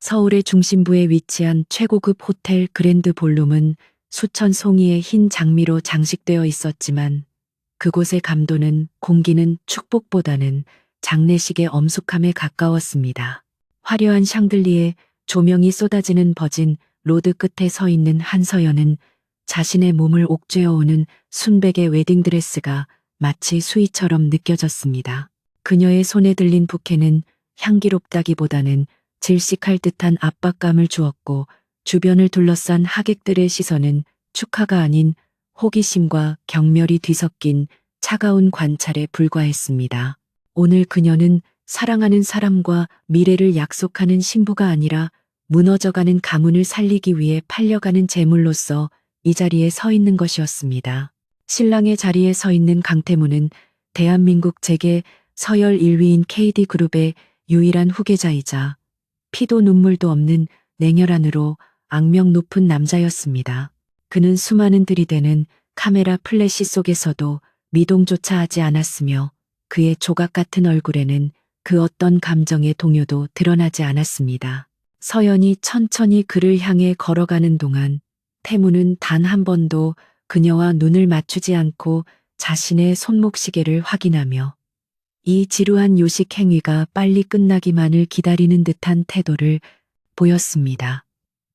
서울의 중심부에 위치한 최고급 호텔 그랜드 볼룸은 수천 송이의 흰 장미로 장식되어 있었지만 그곳의 감도는 공기는 축복보다는 장례식의 엄숙함에 가까웠습니다. 화려한 샹들리에 조명이 쏟아지는 버진 로드 끝에 서 있는 한서연은 자신의 몸을 옥죄어오는 순백의 웨딩드레스가 마치 수의처럼 느껴졌습니다. 그녀의 손에 들린 부케는 향기롭다기보다는 질식할 듯한 압박감을 주었고 주변을 둘러싼 하객들의 시선은 축하가 아닌 호기심과 경멸이 뒤섞인 차가운 관찰에 불과했습니다. 오늘 그녀는 사랑하는 사람과 미래를 약속하는 신부가 아니라 무너져가는 가문을 살리기 위해 팔려가는 제물로서 이 자리에 서 있는 것이었습니다. 신랑의 자리에 서 있는 강태무는 대한민국 재계 서열 1위인 KD그룹의 유일한 후계자이자 피도 눈물도 없는 냉혈한으로 악명 높은 남자였습니다. 그는 수많은 들이대는 카메라 플래시 속에서도 미동조차 하지 않았으며 그의 조각 같은 얼굴에는 그 어떤 감정의 동요도 드러나지 않았습니다. 서연이 천천히 그를 향해 걸어가는 동안 태무는 단 한 번도 그녀와 눈을 맞추지 않고 자신의 손목시계를 확인하며 이 지루한 요식 행위가 빨리 끝나기만을 기다리는 듯한 태도를 보였습니다.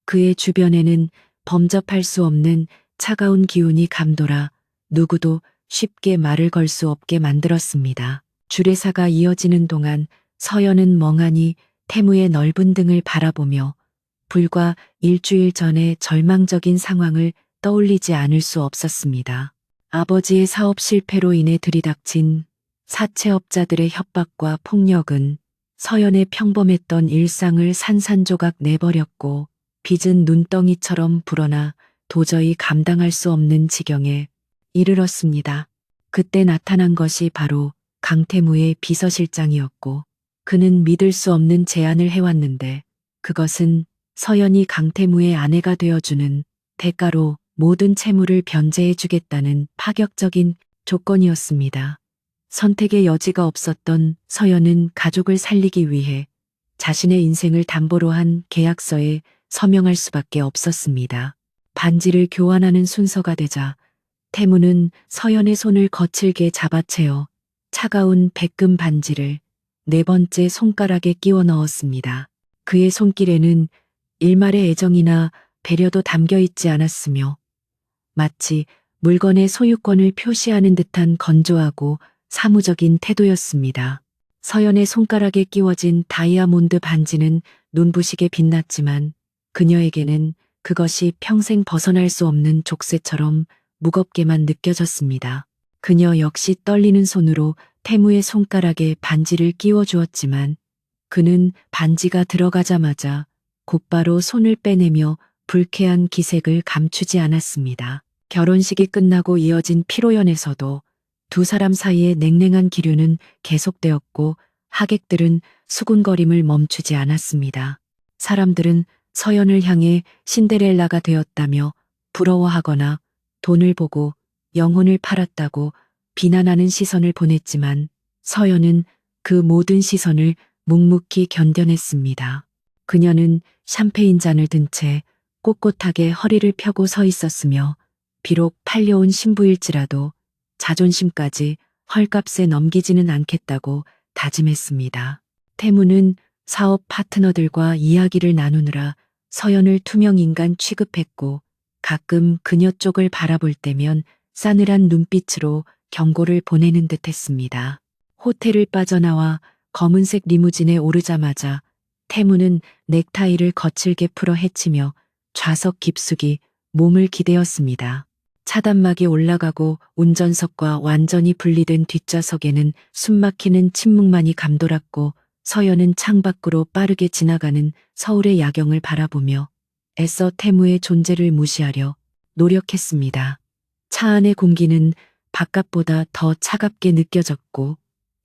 그의 주변에는 범접할 수 없는 차가운 기운이 감돌아 누구도 쉽게 말을 걸 수 없게 만들었습니다. 주례사가 이어지는 동안 서연은 멍하니 태무의 넓은 등을 바라보며 불과 일주일 전의 절망적인 상황을 떠올리지 않을 수 없었습니다. 아버지의 사업 실패로 인해 들이닥친 사채업자들의 협박과 폭력은 서연의 평범했던 일상을 산산조각 내버렸고 빚은 눈덩이처럼 불어나 도저히 감당할 수 없는 지경에 이르렀습니다. 그때 나타난 것이 바로 강태무의 비서실장이었고 그는 믿을 수 없는 제안을 해왔는데 그것은 서연이 강태무의 아내가 되어주는 대가로 모든 채무를 변제해주겠다는 파격적인 조건이었습니다. 선택의 여지가 없었던 서연은 가족을 살리기 위해 자신의 인생을 담보로 한 계약서에 서명할 수밖에 없었습니다. 반지를 교환하는 순서가 되자 태무는 서연의 손을 거칠게 잡아채어 차가운 백금 반지를 네 번째 손가락에 끼워 넣었습니다. 그의 손길에는 일말의 애정이나 배려도 담겨 있지 않았으며 마치 물건의 소유권을 표시하는 듯한 건조하고 사무적인 태도였습니다. 서연의 손가락에 끼워진 다이아몬드 반지는 눈부시게 빛났지만 그녀에게는 그것이 평생 벗어날 수 없는 족쇄처럼 무겁게만 느껴졌습니다. 그녀 역시 떨리는 손으로 태무의 손가락에 반지를 끼워 주었지만 그는 반지가 들어가자마자 곧바로 손을 빼내며 불쾌한 기색을 감추지 않았습니다. 결혼식이 끝나고 이어진 피로연에서도 두 사람 사이의 냉랭한 기류는 계속되었고 하객들은 수군거림을 멈추지 않았습니다. 사람들은 서연을 향해 신데렐라가 되었다며 부러워하거나 돈을 보고 영혼을 팔았다고 비난하는 시선을 보냈지만 서연은 그 모든 시선을 묵묵히 견뎌냈습니다. 그녀는 샴페인 잔을 든 채 꼿꼿하게 허리를 펴고 서 있었으며 비록 팔려온 신부일지라도 자존심까지 헐값에 넘기지는 않겠다고 다짐했습니다. 태무는 사업 파트너들과 이야기를 나누느라 서연을 투명 인간 취급했고 가끔 그녀 쪽을 바라볼 때면 싸늘한 눈빛으로 경고를 보내는 듯 했습니다. 호텔을 빠져나와 검은색 리무진에 오르자마자 태무는 넥타이를 거칠게 풀어 헤치며 좌석 깊숙이 몸을 기대었습니다. 차단막이 올라가고 운전석과 완전히 분리된 뒷좌석에는 숨막히는 침묵만이 감돌았고 서연은 창밖으로 빠르게 지나가는 서울의 야경을 바라보며 애써 태무의 존재를 무시하려 노력했습니다. 차 안의 공기는 바깥보다 더 차갑게 느껴졌고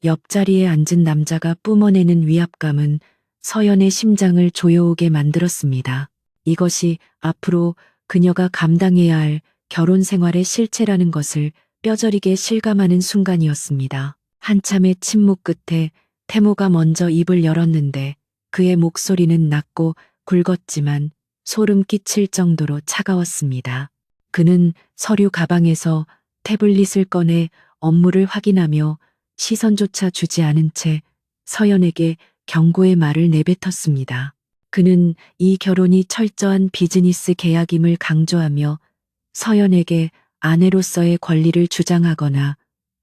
옆자리에 앉은 남자가 뿜어내는 위압감은 서연의 심장을 조여오게 만들었습니다. 이것이 앞으로 그녀가 감당해야 할 결혼 생활의 실체라는 것을 뼈저리게 실감하는 순간이었습니다. 한참의 침묵 끝에 태무가 먼저 입을 열었는데 그의 목소리는 낮고 굵었지만 소름 끼칠 정도로 차가웠습니다. 그는 서류 가방에서 태블릿을 꺼내 업무를 확인하며 시선조차 주지 않은 채 서연에게 경고의 말을 내뱉었습니다. 그는 이 결혼이 철저한 비즈니스 계약임을 강조하며 서연에게 아내로서의 권리를 주장하거나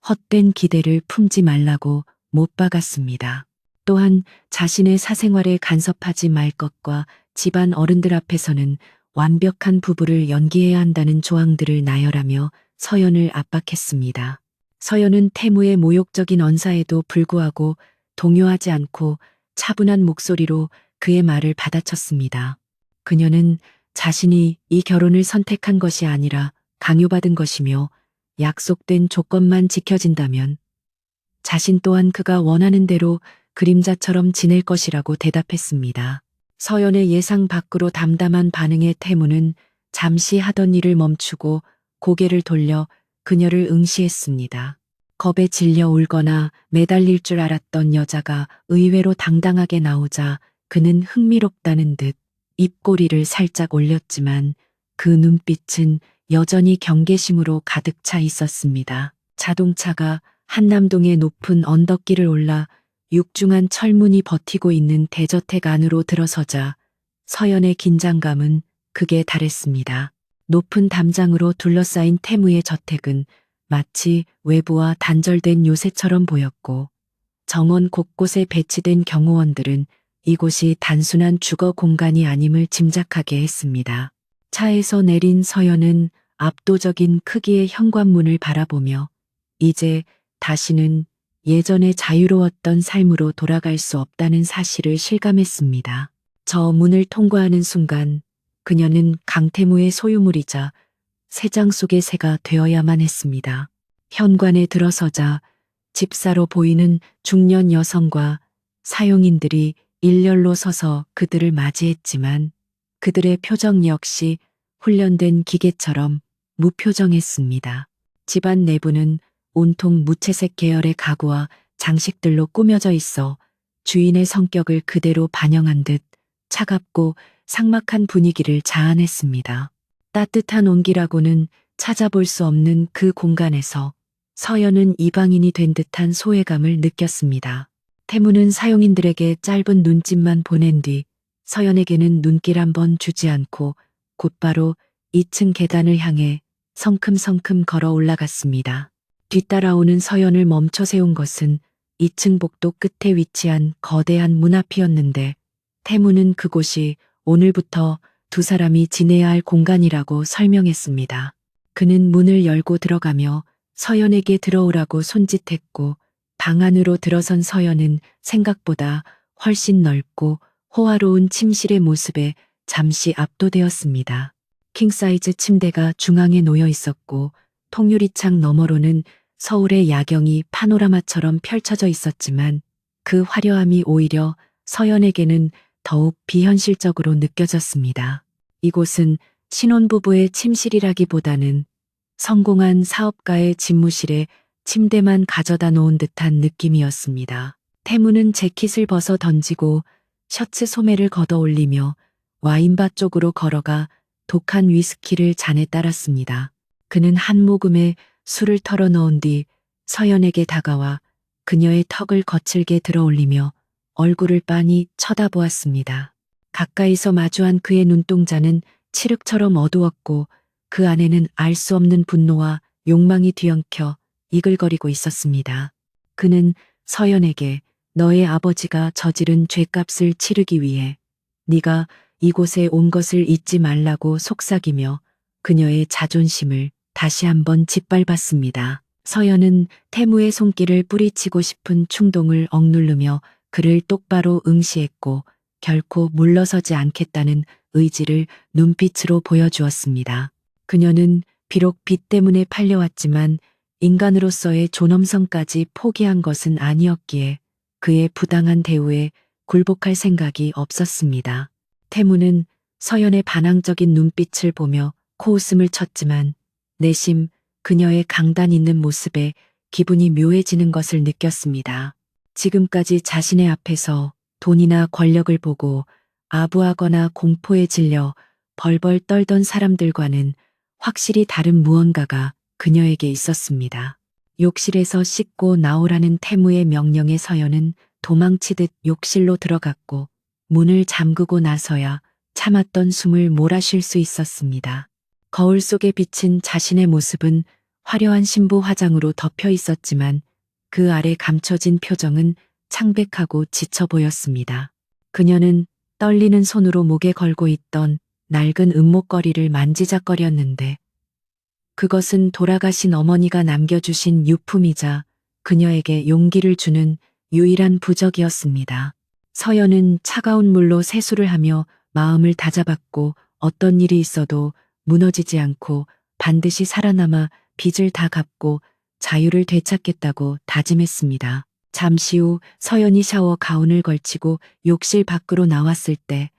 헛된 기대를 품지 말라고 못 박았습니다. 또한 자신의 사생활에 간섭하지 말 것과 집안 어른들 앞에서는 완벽한 부부를 연기해야 한다는 조항들을 나열하며 서연을 압박했습니다. 서연은 태무의 모욕적인 언사에도 불구하고 동요하지 않고 차분한 목소리로 그의 말을 받아쳤습니다. 그녀는 자신이 이 결혼을 선택한 것이 아니라 강요받은 것이며 약속된 조건만 지켜진다면 자신 또한 그가 원하는 대로 그림자처럼 지낼 것이라고 대답했습니다. 서연의 예상 밖으로 담담한 반응에 태무는 잠시 하던 일을 멈추고 고개를 돌려 그녀를 응시했습니다. 겁에 질려 울거나 매달릴 줄 알았던 여자가 의외로 당당하게 나오자 그는 흥미롭다는 듯 입꼬리를 살짝 올렸지만 그 눈빛은 여전히 경계심으로 가득 차 있었습니다. 자동차가 한남동의 높은 언덕길을 올라 육중한 철문이 버티고 있는 대저택 안으로 들어서자 서연의 긴장감은 극에 달했습니다. 높은 담장으로 둘러싸인 태무의 저택은 마치 외부와 단절된 요새처럼 보였고 정원 곳곳에 배치된 경호원들은 이곳이 단순한 주거 공간이 아님을 짐작하게 했습니다. 차에서 내린 서연은 압도적인 크기의 현관문을 바라보며 이제 다시는 예전에 자유로웠던 삶으로 돌아갈 수 없다는 사실을 실감했습니다. 저 문을 통과하는 순간 그녀는 강태무의 소유물이자 새장 속의 새가 되어야만 했습니다. 현관에 들어서자 집사로 보이는 중년 여성과 사용인들이 일렬로 서서 그들을 맞이했지만 그들의 표정 역시 훈련된 기계처럼 무표정했습니다. 집안 내부는 온통 무채색 계열의 가구와 장식들로 꾸며져 있어 주인의 성격을 그대로 반영한 듯 차갑고 삭막한 분위기를 자아냈습니다. 따뜻한 온기라고는 찾아볼 수 없는 그 공간에서 서연은 이방인이 된 듯한 소외감을 느꼈습니다. 태무는 사용인들에게 짧은 눈짓만 보낸 뒤 서연에게는 눈길 한 번 주지 않고 곧바로 2층 계단을 향해 성큼성큼 걸어 올라갔습니다. 뒤따라오는 서연을 멈춰 세운 것은 2층 복도 끝에 위치한 거대한 문 앞이었는데 태무는 그곳이 오늘부터 두 사람이 지내야 할 공간이라고 설명했습니다. 그는 문을 열고 들어가며 서연에게 들어오라고 손짓했고 방 안으로 들어선 서연은 생각보다 훨씬 넓고 호화로운 침실의 모습에 잠시 압도되었습니다. 킹사이즈 침대가 중앙에 놓여 있었고 통유리창 너머로는 서울의 야경이 파노라마처럼 펼쳐져 있었지만 그 화려함이 오히려 서연에게는 더욱 비현실적으로 느껴졌습니다. 이곳은 신혼부부의 침실이라기보다는 성공한 사업가의 집무실에 침대만 가져다 놓은 듯한 느낌이었습니다. 태무는 재킷을 벗어 던지고 셔츠 소매를 걷어 올리며 와인바 쪽으로 걸어가 독한 위스키를 잔에 따랐습니다. 그는 한 모금에 술을 털어 넣은 뒤 서연에게 다가와 그녀의 턱을 거칠게 들어올리며 얼굴을 빤히 쳐다보았습니다. 가까이서 마주한 그의 눈동자는 칠흑처럼 어두웠고 그 안에는 알 수 없는 분노와 욕망이 뒤엉켜 이글거리고 있었습니다. 그는 서연에게 너의 아버지가 저지른 죄값을 치르기 위해 네가 이곳에 온 것을 잊지 말라고 속삭이며 그녀의 자존심을 다시 한번 짓밟았습니다. 서연은 태무의 손길을 뿌리치고 싶은 충동을 억누르며 그를 똑바로 응시했고 결코 물러서지 않겠다는 의지를 눈빛으로 보여주었습니다. 그녀는 비록 빚 때문에 팔려왔지만 인간으로서의 존엄성까지 포기한 것은 아니었기에 그의 부당한 대우에 굴복할 생각이 없었습니다. 태무는 서연의 반항적인 눈빛을 보며 코웃음을 쳤지만 내심 그녀의 강단 있는 모습에 기분이 묘해지는 것을 느꼈습니다. 지금까지 자신의 앞에서 돈이나 권력을 보고 아부하거나 공포에 질려 벌벌 떨던 사람들과는 확실히 다른 무언가가 그녀에게 있었습니다. 욕실에서 씻고 나오라는 태무의 명령에 서연은 도망치듯 욕실로 들어갔고 문을 잠그고 나서야 참았던 숨을 몰아쉴 수 있었습니다. 거울 속에 비친 자신의 모습은 화려한 신부 화장으로 덮여 있었지만 그 아래 감춰진 표정은 창백하고 지쳐 보였습니다. 그녀는 떨리는 손으로 목에 걸고 있던 낡은 은목걸이를 만지작거렸는데 그것은 돌아가신 어머니가 남겨주신 유품이자 그녀에게 용기를 주는 유일한 부적이었습니다. 서연은 차가운 물로 세수를 하며 마음을 다잡았고 어떤 일이 있어도 무너지지 않고 반드시 살아남아 빚을 다 갚고 자유를 되찾겠다고 다짐했습니다. 잠시 후 서연이 샤워 가운을 걸치고 욕실 밖으로 나왔을 때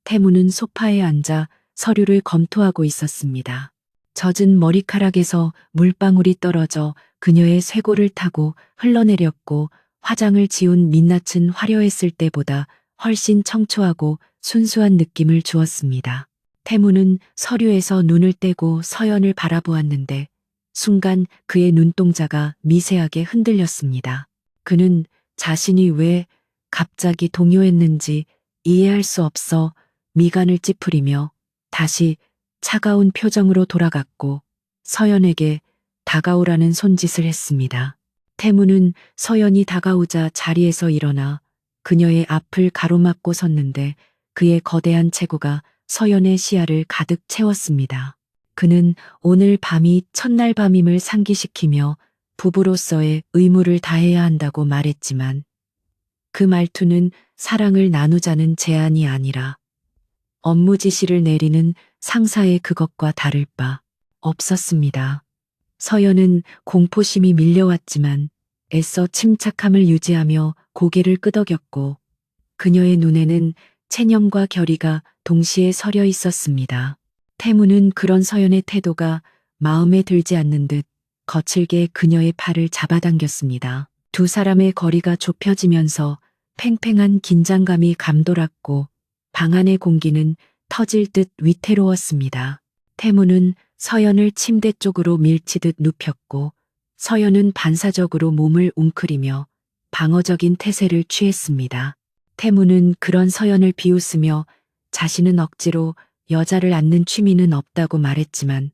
태무는 소파에 앉아 서류를 검토하고 있었습니다. 젖은 머리카락에서 물방울이 떨어져 그녀의 쇄골을 타고 흘러내렸고 화장을 지운 민낯은 화려했을 때보다 훨씬 청초하고 순수한 느낌을 주었습니다. 태무는 서류에서 눈을 떼고 서연을 바라보았는데 순간 그의 눈동자가 미세하게 흔들렸습니다. 그는 자신이 왜 갑자기 동요했는지 이해할 수 없어 미간을 찌푸리며 다시 차가운 표정으로 돌아갔고 서연에게 다가오라는 손짓을 했습니다. 태무는 서연이 다가오자 자리에서 일어나 그녀의 앞을 가로막고 섰는데 그의 거대한 체구가 서연의 시야를 가득 채웠습니다. 그는 오늘 밤이 첫날 밤임을 상기시키며 부부로서의 의무를 다해야 한다고 말했지만 그 말투는 사랑을 나누자는 제안이 아니라 업무 지시를 내리는 상사의 그것과 다를 바 없었습니다. 서연은 공포심이 밀려왔지만 애써 침착함을 유지하며 고개를 끄덕였고 그녀의 눈에는 체념과 결의가 동시에 서려 있었습니다. 태무는 그런 서연의 태도가 마음에 들지 않는 듯 거칠게 그녀의 팔을 잡아당겼습니다. 두 사람의 거리가 좁혀지면서 팽팽한 긴장감이 감돌았고 방 안의 공기는 터질 듯 위태로웠습니다. 태무는 서연을 침대 쪽으로 밀치듯 눕혔고 서연은 반사적으로 몸을 웅크리며 방어적인 태세를 취했습니다. 태무는 그런 서연을 비웃으며 자신은 억지로 여자를 안는 취미는 없다고 말했지만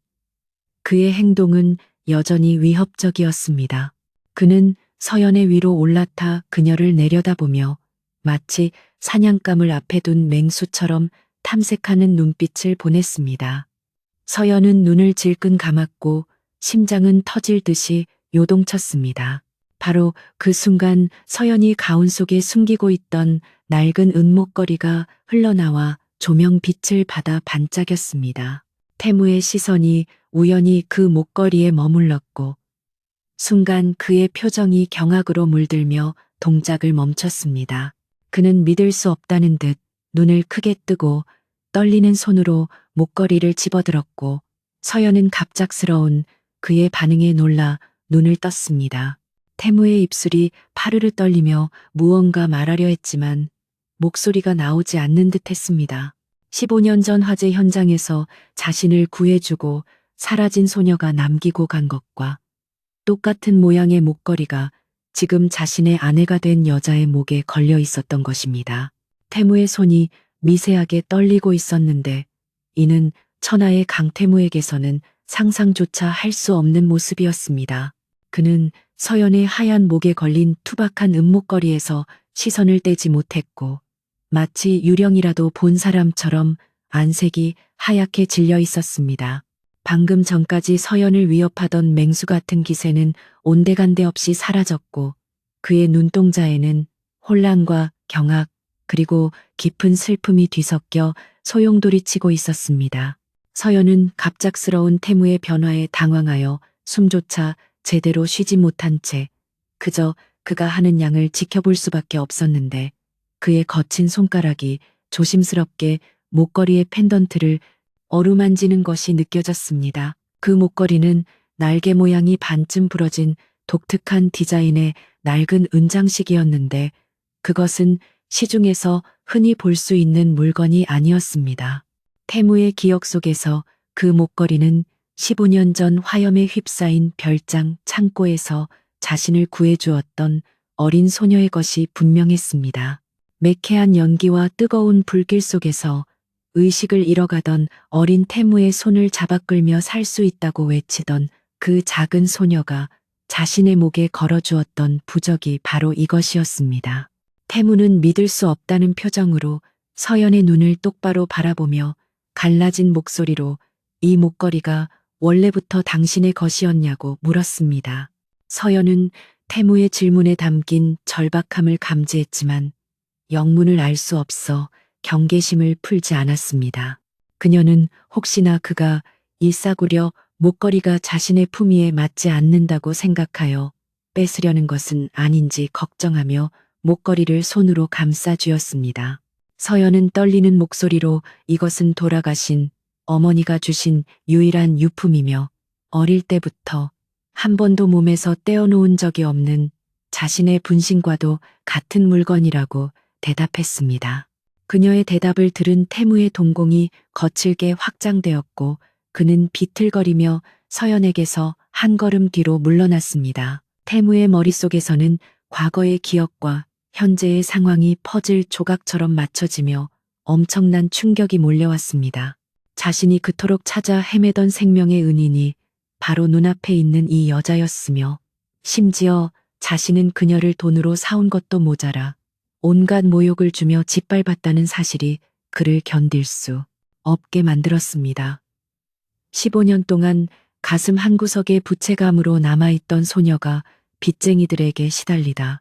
그의 행동은 여전히 위협적이었습니다. 그는 서연의 위로 올라타 그녀를 내려다보며 마치 사냥감을 앞에 둔 맹수처럼 탐색하는 눈빛을 보냈습니다. 서연은 눈을 질끈 감았고 심장은 터질 듯이 요동쳤습니다. 바로 그 순간 서연이 가운 속에 숨기고 있던 낡은 은목걸이가 흘러나와 조명 빛을 받아 반짝였습니다. 태무의 시선이 우연히 그 목걸이에 머물렀고 순간 그의 표정이 경악으로 물들며 동작을 멈췄습니다. 그는 믿을 수 없다는 듯 눈을 크게 뜨고 떨리는 손으로 목걸이를 집어들었고 서연은 갑작스러운 그의 반응에 놀라 눈을 떴습니다. 태무의 입술이 파르르 떨리며 무언가 말하려 했지만 목소리가 나오지 않는 듯 했습니다. 15년 전 화재 현장에서 자신을 구해주고 사라진 소녀가 남기고 간 것과 똑같은 모양의 목걸이가 지금 자신의 아내가 된 여자의 목에 걸려 있었던 것입니다. 태무의 손이 미세하게 떨리고 있었는데 이는 천하의 강태무에게서는 상상조차 할 수 없는 모습이었습니다. 그는 서연의 하얀 목에 걸린 투박한 은목걸이에서 시선을 떼지 못했고 마치 유령이라도 본 사람처럼 안색이 하얗게 질려 있었습니다. 방금 전까지 서연을 위협하던 맹수 같은 기세는 온데간데 없이 사라졌고 그의 눈동자에는 혼란과 경악 그리고 깊은 슬픔이 뒤섞여 소용돌이치고 있었습니다. 서연은 갑작스러운 태무의 변화에 당황하여 숨조차 제대로 쉬지 못한 채 그저 그가 하는 양을 지켜볼 수밖에 없었는데 그의 거친 손가락이 조심스럽게 목걸이의 펜던트를 어루만지는 것이 느껴졌습니다. 그 목걸이는 날개 모양이 반쯤 부러진 독특한 디자인의 낡은 은장식이었는데 그것은 시중에서 흔히 볼 수 있는 물건이 아니었습니다. 태무의 기억 속에서 그 목걸이는 15년 전 화염에 휩싸인 별장 창고에서 자신을 구해주었던 어린 소녀의 것이 분명했습니다. 매캐한 연기와 뜨거운 불길 속에서 의식을 잃어가던 어린 태무의 손을 잡아 끌며 살 수 있다고 외치던 그 작은 소녀가 자신의 목에 걸어주었던 부적이 바로 이것이었습니다. 태무는 믿을 수 없다는 표정으로 서연의 눈을 똑바로 바라보며 갈라진 목소리로 이 목걸이가 원래부터 당신의 것이었냐고 물었습니다. 서연은 태무의 질문에 담긴 절박함을 감지했지만 영문을 알 수 없어 경계심을 풀지 않았습니다. 그녀는 혹시나 그가 일사구려 목걸이가 자신의 품위에 맞지 않는다고 생각하여 뺏으려는 것은 아닌지 걱정하며 목걸이를 손으로 감싸 쥐었습니다. 서연은 떨리는 목소리로 이것은 돌아가신 어머니가 주신 유일한 유품이며 어릴 때부터 한 번도 몸에서 떼어놓은 적이 없는 자신의 분신과도 같은 물건이라고 대답했습니다. 그녀의 대답을 들은 태무의 동공이 거칠게 확장되었고 그는 비틀거리며 서연에게서 한 걸음 뒤로 물러났습니다. 태무의 머릿속에서는 과거의 기억과 현재의 상황이 퍼즐 조각처럼 맞춰지며 엄청난 충격이 몰려왔습니다. 자신이 그토록 찾아 헤매던 생명의 은인이 바로 눈앞에 있는 이 여자였으며 심지어 자신은 그녀를 돈으로 사온 것도 모자라 온갖 모욕을 주며 짓밟았다는 사실이 그를 견딜 수 없게 만들었습니다. 15년 동안 가슴 한구석에 부채감으로 남아있던 소녀가 빚쟁이들에게 시달리다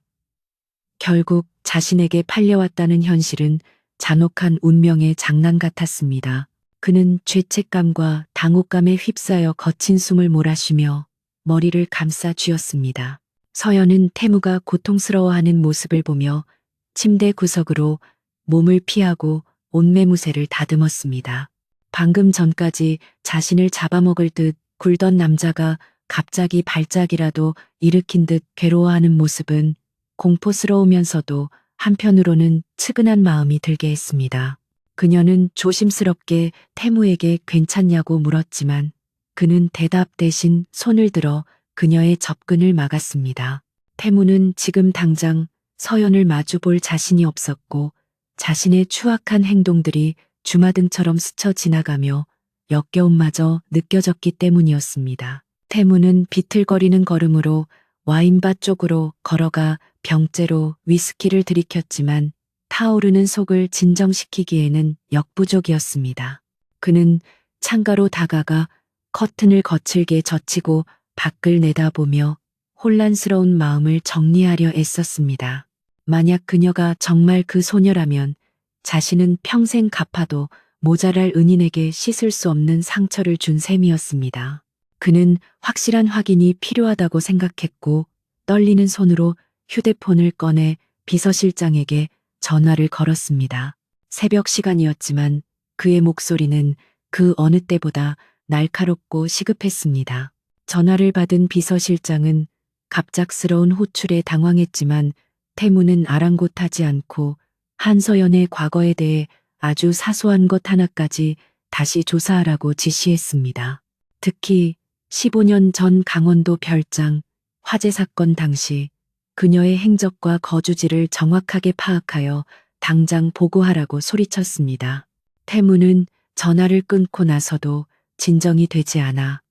결국 자신에게 팔려왔다는 현실은 잔혹한 운명의 장난 같았습니다. 그는 죄책감과 당혹감에 휩싸여 거친 숨을 몰아쉬며 머리를 감싸 쥐었습니다. 서연은 태무가 고통스러워하는 모습을 보며 침대 구석으로 몸을 피하고 옷매무새를 다듬었습니다. 방금 전까지 자신을 잡아먹을 듯 굴던 남자가 갑자기 발작이라도 일으킨 듯 괴로워하는 모습은 공포스러우면서도 한편으로는 측은한 마음이 들게 했습니다. 그녀는 조심스럽게 태무에게 괜찮냐고 물었지만 그는 대답 대신 손을 들어 그녀의 접근을 막았습니다. 태무는 지금 당장 서연을 마주볼 자신이 없었고 자신의 추악한 행동들이 주마등처럼 스쳐 지나가며 역겨움마저 느껴졌기 때문이었습니다. 태무는 비틀거리는 걸음으로 와인바 쪽으로 걸어가 병째로 위스키를 들이켰지만 타오르는 속을 진정시키기에는 역부족이었습니다. 그는 창가로 다가가 커튼을 거칠게 젖히고 밖을 내다보며 혼란스러운 마음을 정리하려 애썼습니다. 만약 그녀가 정말 그 소녀라면 자신은 평생 갚아도 모자랄 은인에게 씻을 수 없는 상처를 준 셈이었습니다. 그는 확실한 확인이 필요하다고 생각했고 떨리는 손으로 휴대폰을 꺼내 비서실장에게 전화를 걸었습니다. 새벽 시간이었지만 그의 목소리는 그 어느 때보다 날카롭고 시급했습니다. 전화를 받은 비서실장은 갑작스러운 호출에 당황했지만 태무는 아랑곳하지 않고 한서연의 과거에 대해 아주 사소한 것 하나까지 다시 조사하라고 지시했습니다. 특히 15년 전 강원도 별장 화재 사건 당시 그녀의 행적과 거주지를 정확하게 파악하여 당장 보고하라고 소리쳤습니다. 태무는 전화를 끊고 나서도 진정이 되지 않아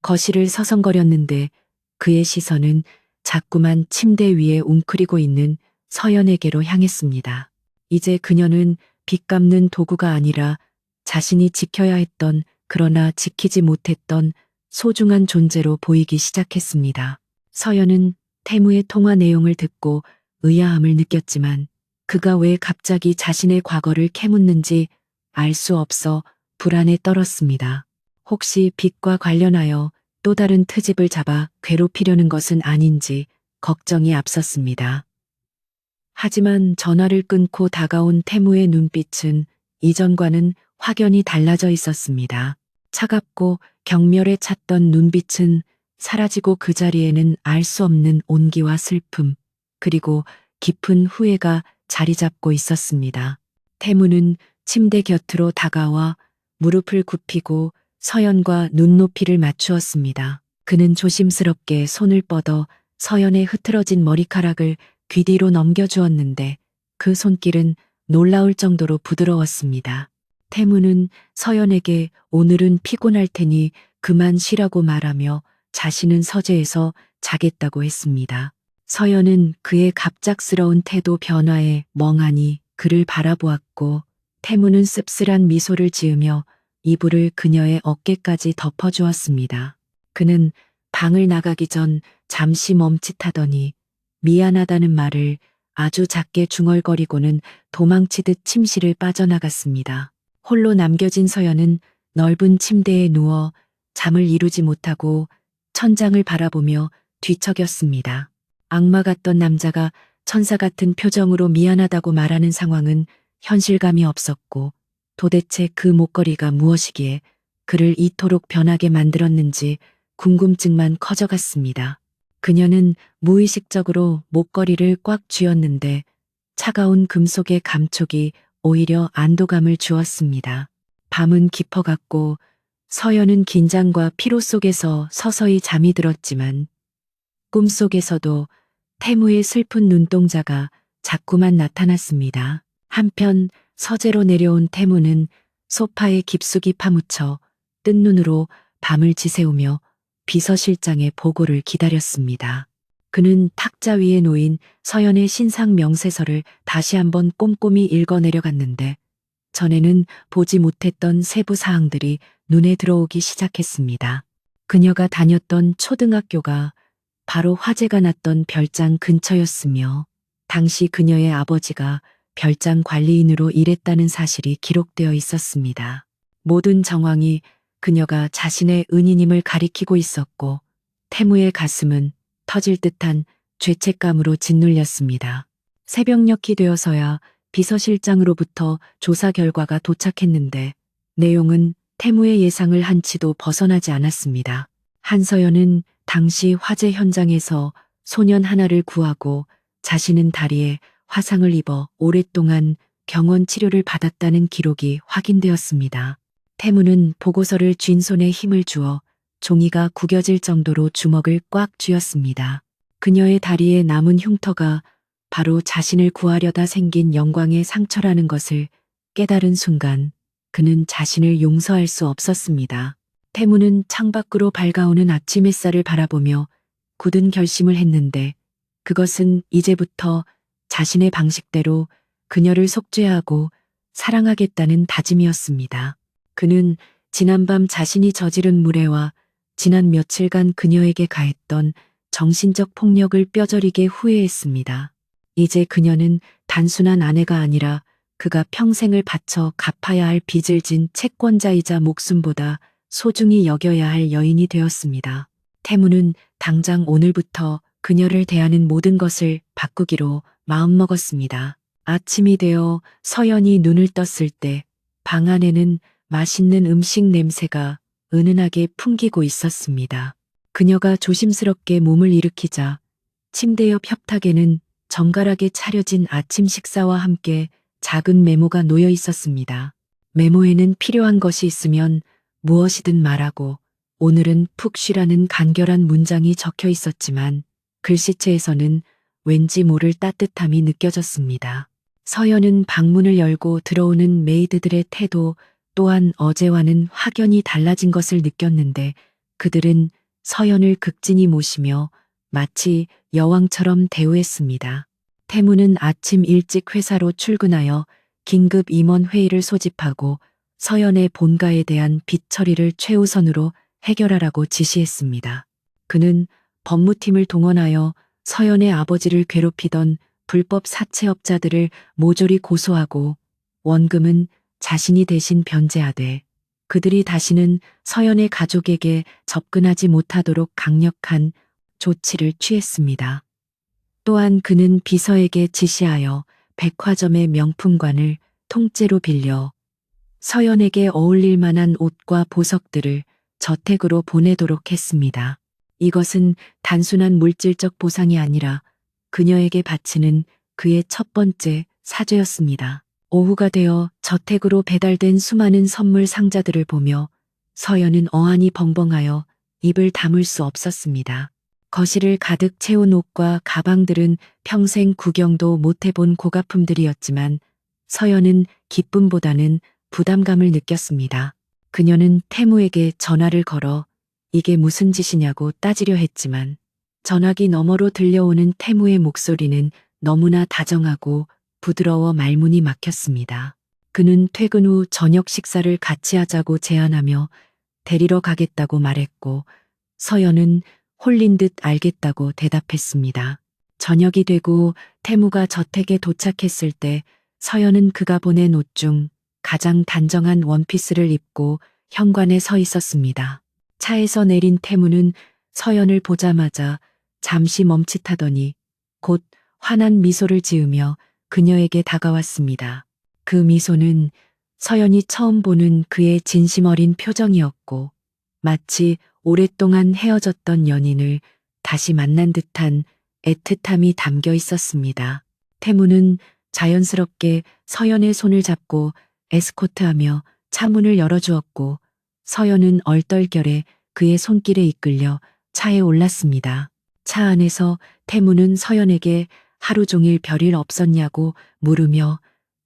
거실을 서성거렸는데 그의 시선은 자꾸만 침대 위에 웅크리고 있는 서연에게로 향했습니다. 이제 그녀는 빚 갚는 도구가 아니라 자신이 지켜야 했던 그러나 지키지 못했던 소중한 존재로 보이기 시작했습니다. 서연은 태무의 통화 내용을 듣고 의아함을 느꼈지만 그가 왜 갑자기 자신의 과거를 캐묻는지 알 수 없어 불안에 떨었습니다. 혹시 빚과 관련하여 또 다른 트집을 잡아 괴롭히려는 것은 아닌지 걱정이 앞섰습니다. 하지만 전화를 끊고 다가온 태무의 눈빛은 이전과는 확연히 달라져 있었습니다. 차갑고 경멸에 찼던 눈빛은 사라지고 그 자리에는 알 수 없는 온기와 슬픔, 그리고 깊은 후회가 자리 잡고 있었습니다. 태무는 침대 곁으로 다가와 무릎을 굽히고 서연과 눈높이를 맞추었습니다. 그는 조심스럽게 손을 뻗어 서연의 흐트러진 머리카락을 귀 뒤로 넘겨주었는데 그 손길은 놀라울 정도로 부드러웠습니다. 태무는 서연에게 오늘은 피곤할 테니 그만 쉬라고 말하며 자신은 서재에서 자겠다고 했습니다. 서연은 그의 갑작스러운 태도 변화에 멍하니 그를 바라보았고 태무는 씁쓸한 미소를 지으며 이불을 그녀의 어깨까지 덮어주었습니다. 그는 방을 나가기 전 잠시 멈칫하더니 미안하다는 말을 아주 작게 중얼거리고는 도망치듯 침실을 빠져나갔습니다. 홀로 남겨진 서연은 넓은 침대에 누워 잠을 이루지 못하고 천장을 바라보며 뒤척였습니다. 악마 같던 남자가 천사 같은 표정으로 미안하다고 말하는 상황은 현실감이 없었고 도대체 그 목걸이가 무엇이기에 그를 이토록 변하게 만들었는지 궁금증만 커져갔습니다. 그녀는 무의식적으로 목걸이를 꽉 쥐었는데 차가운 금속의 감촉이 오히려 안도감을 주었습니다. 밤은 깊어갔고 서연은 긴장과 피로 속에서 서서히 잠이 들었지만 꿈속에서도 태무의 슬픈 눈동자가 자꾸만 나타났습니다. 한편 서재로 내려온 태무는 소파에 깊숙이 파묻혀 뜬 눈으로 밤을 지새우며 비서실장의 보고를 기다렸습니다. 그는 탁자 위에 놓인 서연의 신상 명세서를 다시 한번 꼼꼼히 읽어 내려갔는데 전에는 보지 못했던 세부 사항들이 눈에 들어오기 시작했습니다. 그녀가 다녔던 초등학교가 바로 화재가 났던 별장 근처였으며 당시 그녀의 아버지가 별장 관리인으로 일했다는 사실이 기록되어 있었습니다. 모든 정황이 그녀가 자신의 은인임을 가리키고 있었고 태무의 가슴은 터질 듯한 죄책감으로 짓눌렸습니다. 새벽녘이 되어서야 비서실장으로부터 조사 결과가 도착했는데 내용은 태무의 예상을 한치도 벗어나지 않았습니다. 한서연은 당시 화재 현장에서 소년 하나를 구하고 자신은 다리에 화상을 입어 오랫동안 병원 치료를 받았다는 기록이 확인되었습니다. 태무는 보고서를 쥔 손에 힘을 주어 종이가 구겨질 정도로 주먹을 꽉 쥐었습니다. 그녀의 다리에 남은 흉터가 바로 자신을 구하려다 생긴 영광의 상처라는 것을 깨달은 순간 그는 자신을 용서할 수 없었습니다. 태무는 창밖으로 밝아오는 아침 햇살을 바라보며 굳은 결심을 했는데 그것은 이제부터 자신의 방식대로 그녀를 속죄하고 사랑하겠다는 다짐이었습니다. 그는 지난밤 자신이 저지른 무례와 지난 며칠간 그녀에게 가했던 정신적 폭력을 뼈저리게 후회했습니다. 이제 그녀는 단순한 아내가 아니라 그가 평생을 바쳐 갚아야 할 빚을 진 채권자이자 목숨보다 소중히 여겨야 할 여인이 되었습니다. 태무는 당장 오늘부터 그녀를 대하는 모든 것을 바꾸기로 마음먹었습니다. 아침이 되어 서연이 눈을 떴을 때 방 안에는 맛있는 음식 냄새가 은은하게 풍기고 있었습니다. 그녀가 조심스럽게 몸을 일으키자 침대 옆 협탁에는 정갈하게 차려진 아침 식사와 함께 작은 메모가 놓여 있었습니다. 메모에는 필요한 것이 있으면 무엇이든 말하고 오늘은 푹 쉬라는 간결한 문장이 적혀 있었지만 글씨체에서는 왠지 모를 따뜻함이 느껴졌습니다. 서연은 방문을 열고 들어오는 메이드들의 태도 또한 어제와는 확연히 달라진 것을 느꼈는데 그들은 서연을 극진히 모시며 마치 여왕처럼 대우했습니다. 태무는 아침 일찍 회사로 출근하여 긴급 임원 회의를 소집하고 서연의 본가에 대한 빚 처리를 최우선으로 해결하라고 지시했습니다. 그는 법무팀을 동원하여 서연의 아버지를 괴롭히던 불법 사채업자들을 모조리 고소하고 원금은 자신이 대신 변제하되 그들이 다시는 서연의 가족에게 접근하지 못하도록 강력한 조치를 취했습니다. 또한 그는 비서에게 지시하여 백화점의 명품관을 통째로 빌려 서연에게 어울릴 만한 옷과 보석들을 저택으로 보내도록 했습니다. 이것은 단순한 물질적 보상이 아니라 그녀에게 바치는 그의 첫 번째 사죄였습니다. 오후가 되어 저택으로 배달된 수많은 선물 상자들을 보며 서연은 어안이 벙벙하여 입을 다물 수 없었습니다. 거실을 가득 채운 옷과 가방들은 평생 구경도 못 해본 고가품들이었지만 서연은 기쁨보다는 부담감을 느꼈습니다. 그녀는 태무에게 전화를 걸어 이게 무슨 짓이냐고 따지려 했지만 전화기 너머로 들려오는 태무의 목소리는 너무나 다정하고 부드러워 말문이 막혔습니다. 그는 퇴근 후 저녁 식사를 같이 하자고 제안하며 데리러 가겠다고 말했고 서연은 홀린 듯 알겠다고 대답했습니다. 저녁이 되고 태무가 저택에 도착했을 때 서연은 그가 보낸 옷 중 가장 단정한 원피스를 입고 현관에 서 있었습니다. 차에서 내린 태무는 서연을 보자마자 잠시 멈칫하더니 곧 환한 미소를 지으며 그녀에게 다가왔습니다. 그 미소는 서연이 처음 보는 그의 진심 어린 표정이었고 마치 오랫동안 헤어졌던 연인을 다시 만난 듯한 애틋함이 담겨 있었습니다. 태무는 자연스럽게 서연의 손을 잡고 에스코트하며 차문을 열어주었고 서연은 얼떨결에 그의 손길에 이끌려 차에 올랐습니다. 차 안에서 태무는 서연에게 하루 종일 별일 없었냐고 물으며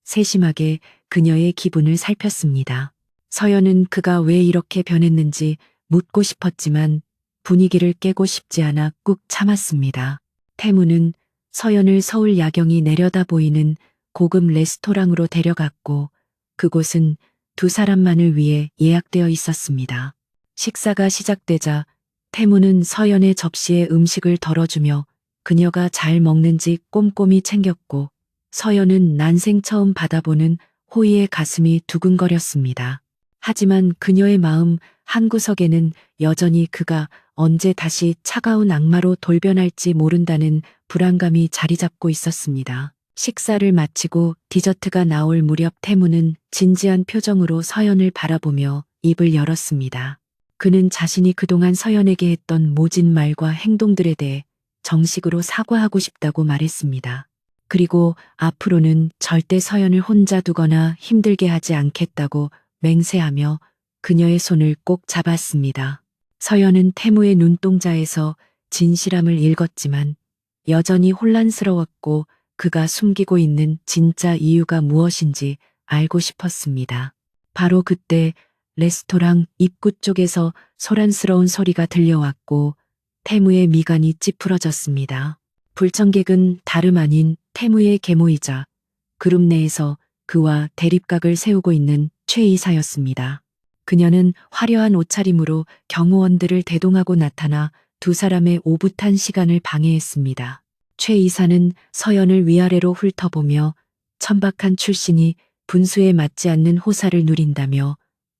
세심하게 그녀의 기분을 살폈습니다. 서연은 그가 왜 이렇게 변했는지 묻고 싶었지만 분위기를 깨고 싶지 않아 꾹 참았습니다. 태무는 서연을 서울 야경이 내려다 보이는 고급 레스토랑으로 데려갔고 그곳은 두 사람만을 위해 예약되어 있었습니다. 식사가 시작되자 태무는 서연의 접시에 음식을 덜어주며 그녀가 잘 먹는지 꼼꼼히 챙겼고 서연은 난생 처음 받아보는 호의의 가슴이 두근거렸습니다. 하지만 그녀의 마음 한구석에는 여전히 그가 언제 다시 차가운 악마로 돌변할지 모른다는 불안감이 자리 잡고 있었습니다. 식사를 마치고 디저트가 나올 무렵 태무는 진지한 표정으로 서연을 바라보며 입을 열었습니다. 그는 자신이 그동안 서연에게 했던 모진 말과 행동들에 대해 정식으로 사과하고 싶다고 말했습니다. 그리고 앞으로는 절대 서연을 혼자 두거나 힘들게 하지 않겠다고 맹세하며 그녀의 손을 꼭 잡았습니다. 서연은 태무의 눈동자에서 진실함을 읽었지만 여전히 혼란스러웠고 그가 숨기고 있는 진짜 이유가 무엇인지 알고 싶었습니다. 바로 그때 레스토랑 입구 쪽에서 소란스러운 소리가 들려왔고 태무의 미간이 찌푸러졌습니다. 불청객은 다름 아닌 태무의 계모이자 그룹 내에서 그와 대립각을 세우고 있는 최 이사였습니다. 그녀는 화려한 옷차림으로 경호원들을 대동하고 나타나 두 사람의 오붓한 시간을 방해했습니다. 최 이사는 서연을 위아래로 훑어보며 천박한 출신이 분수에 맞지 않는 호사를 누린다며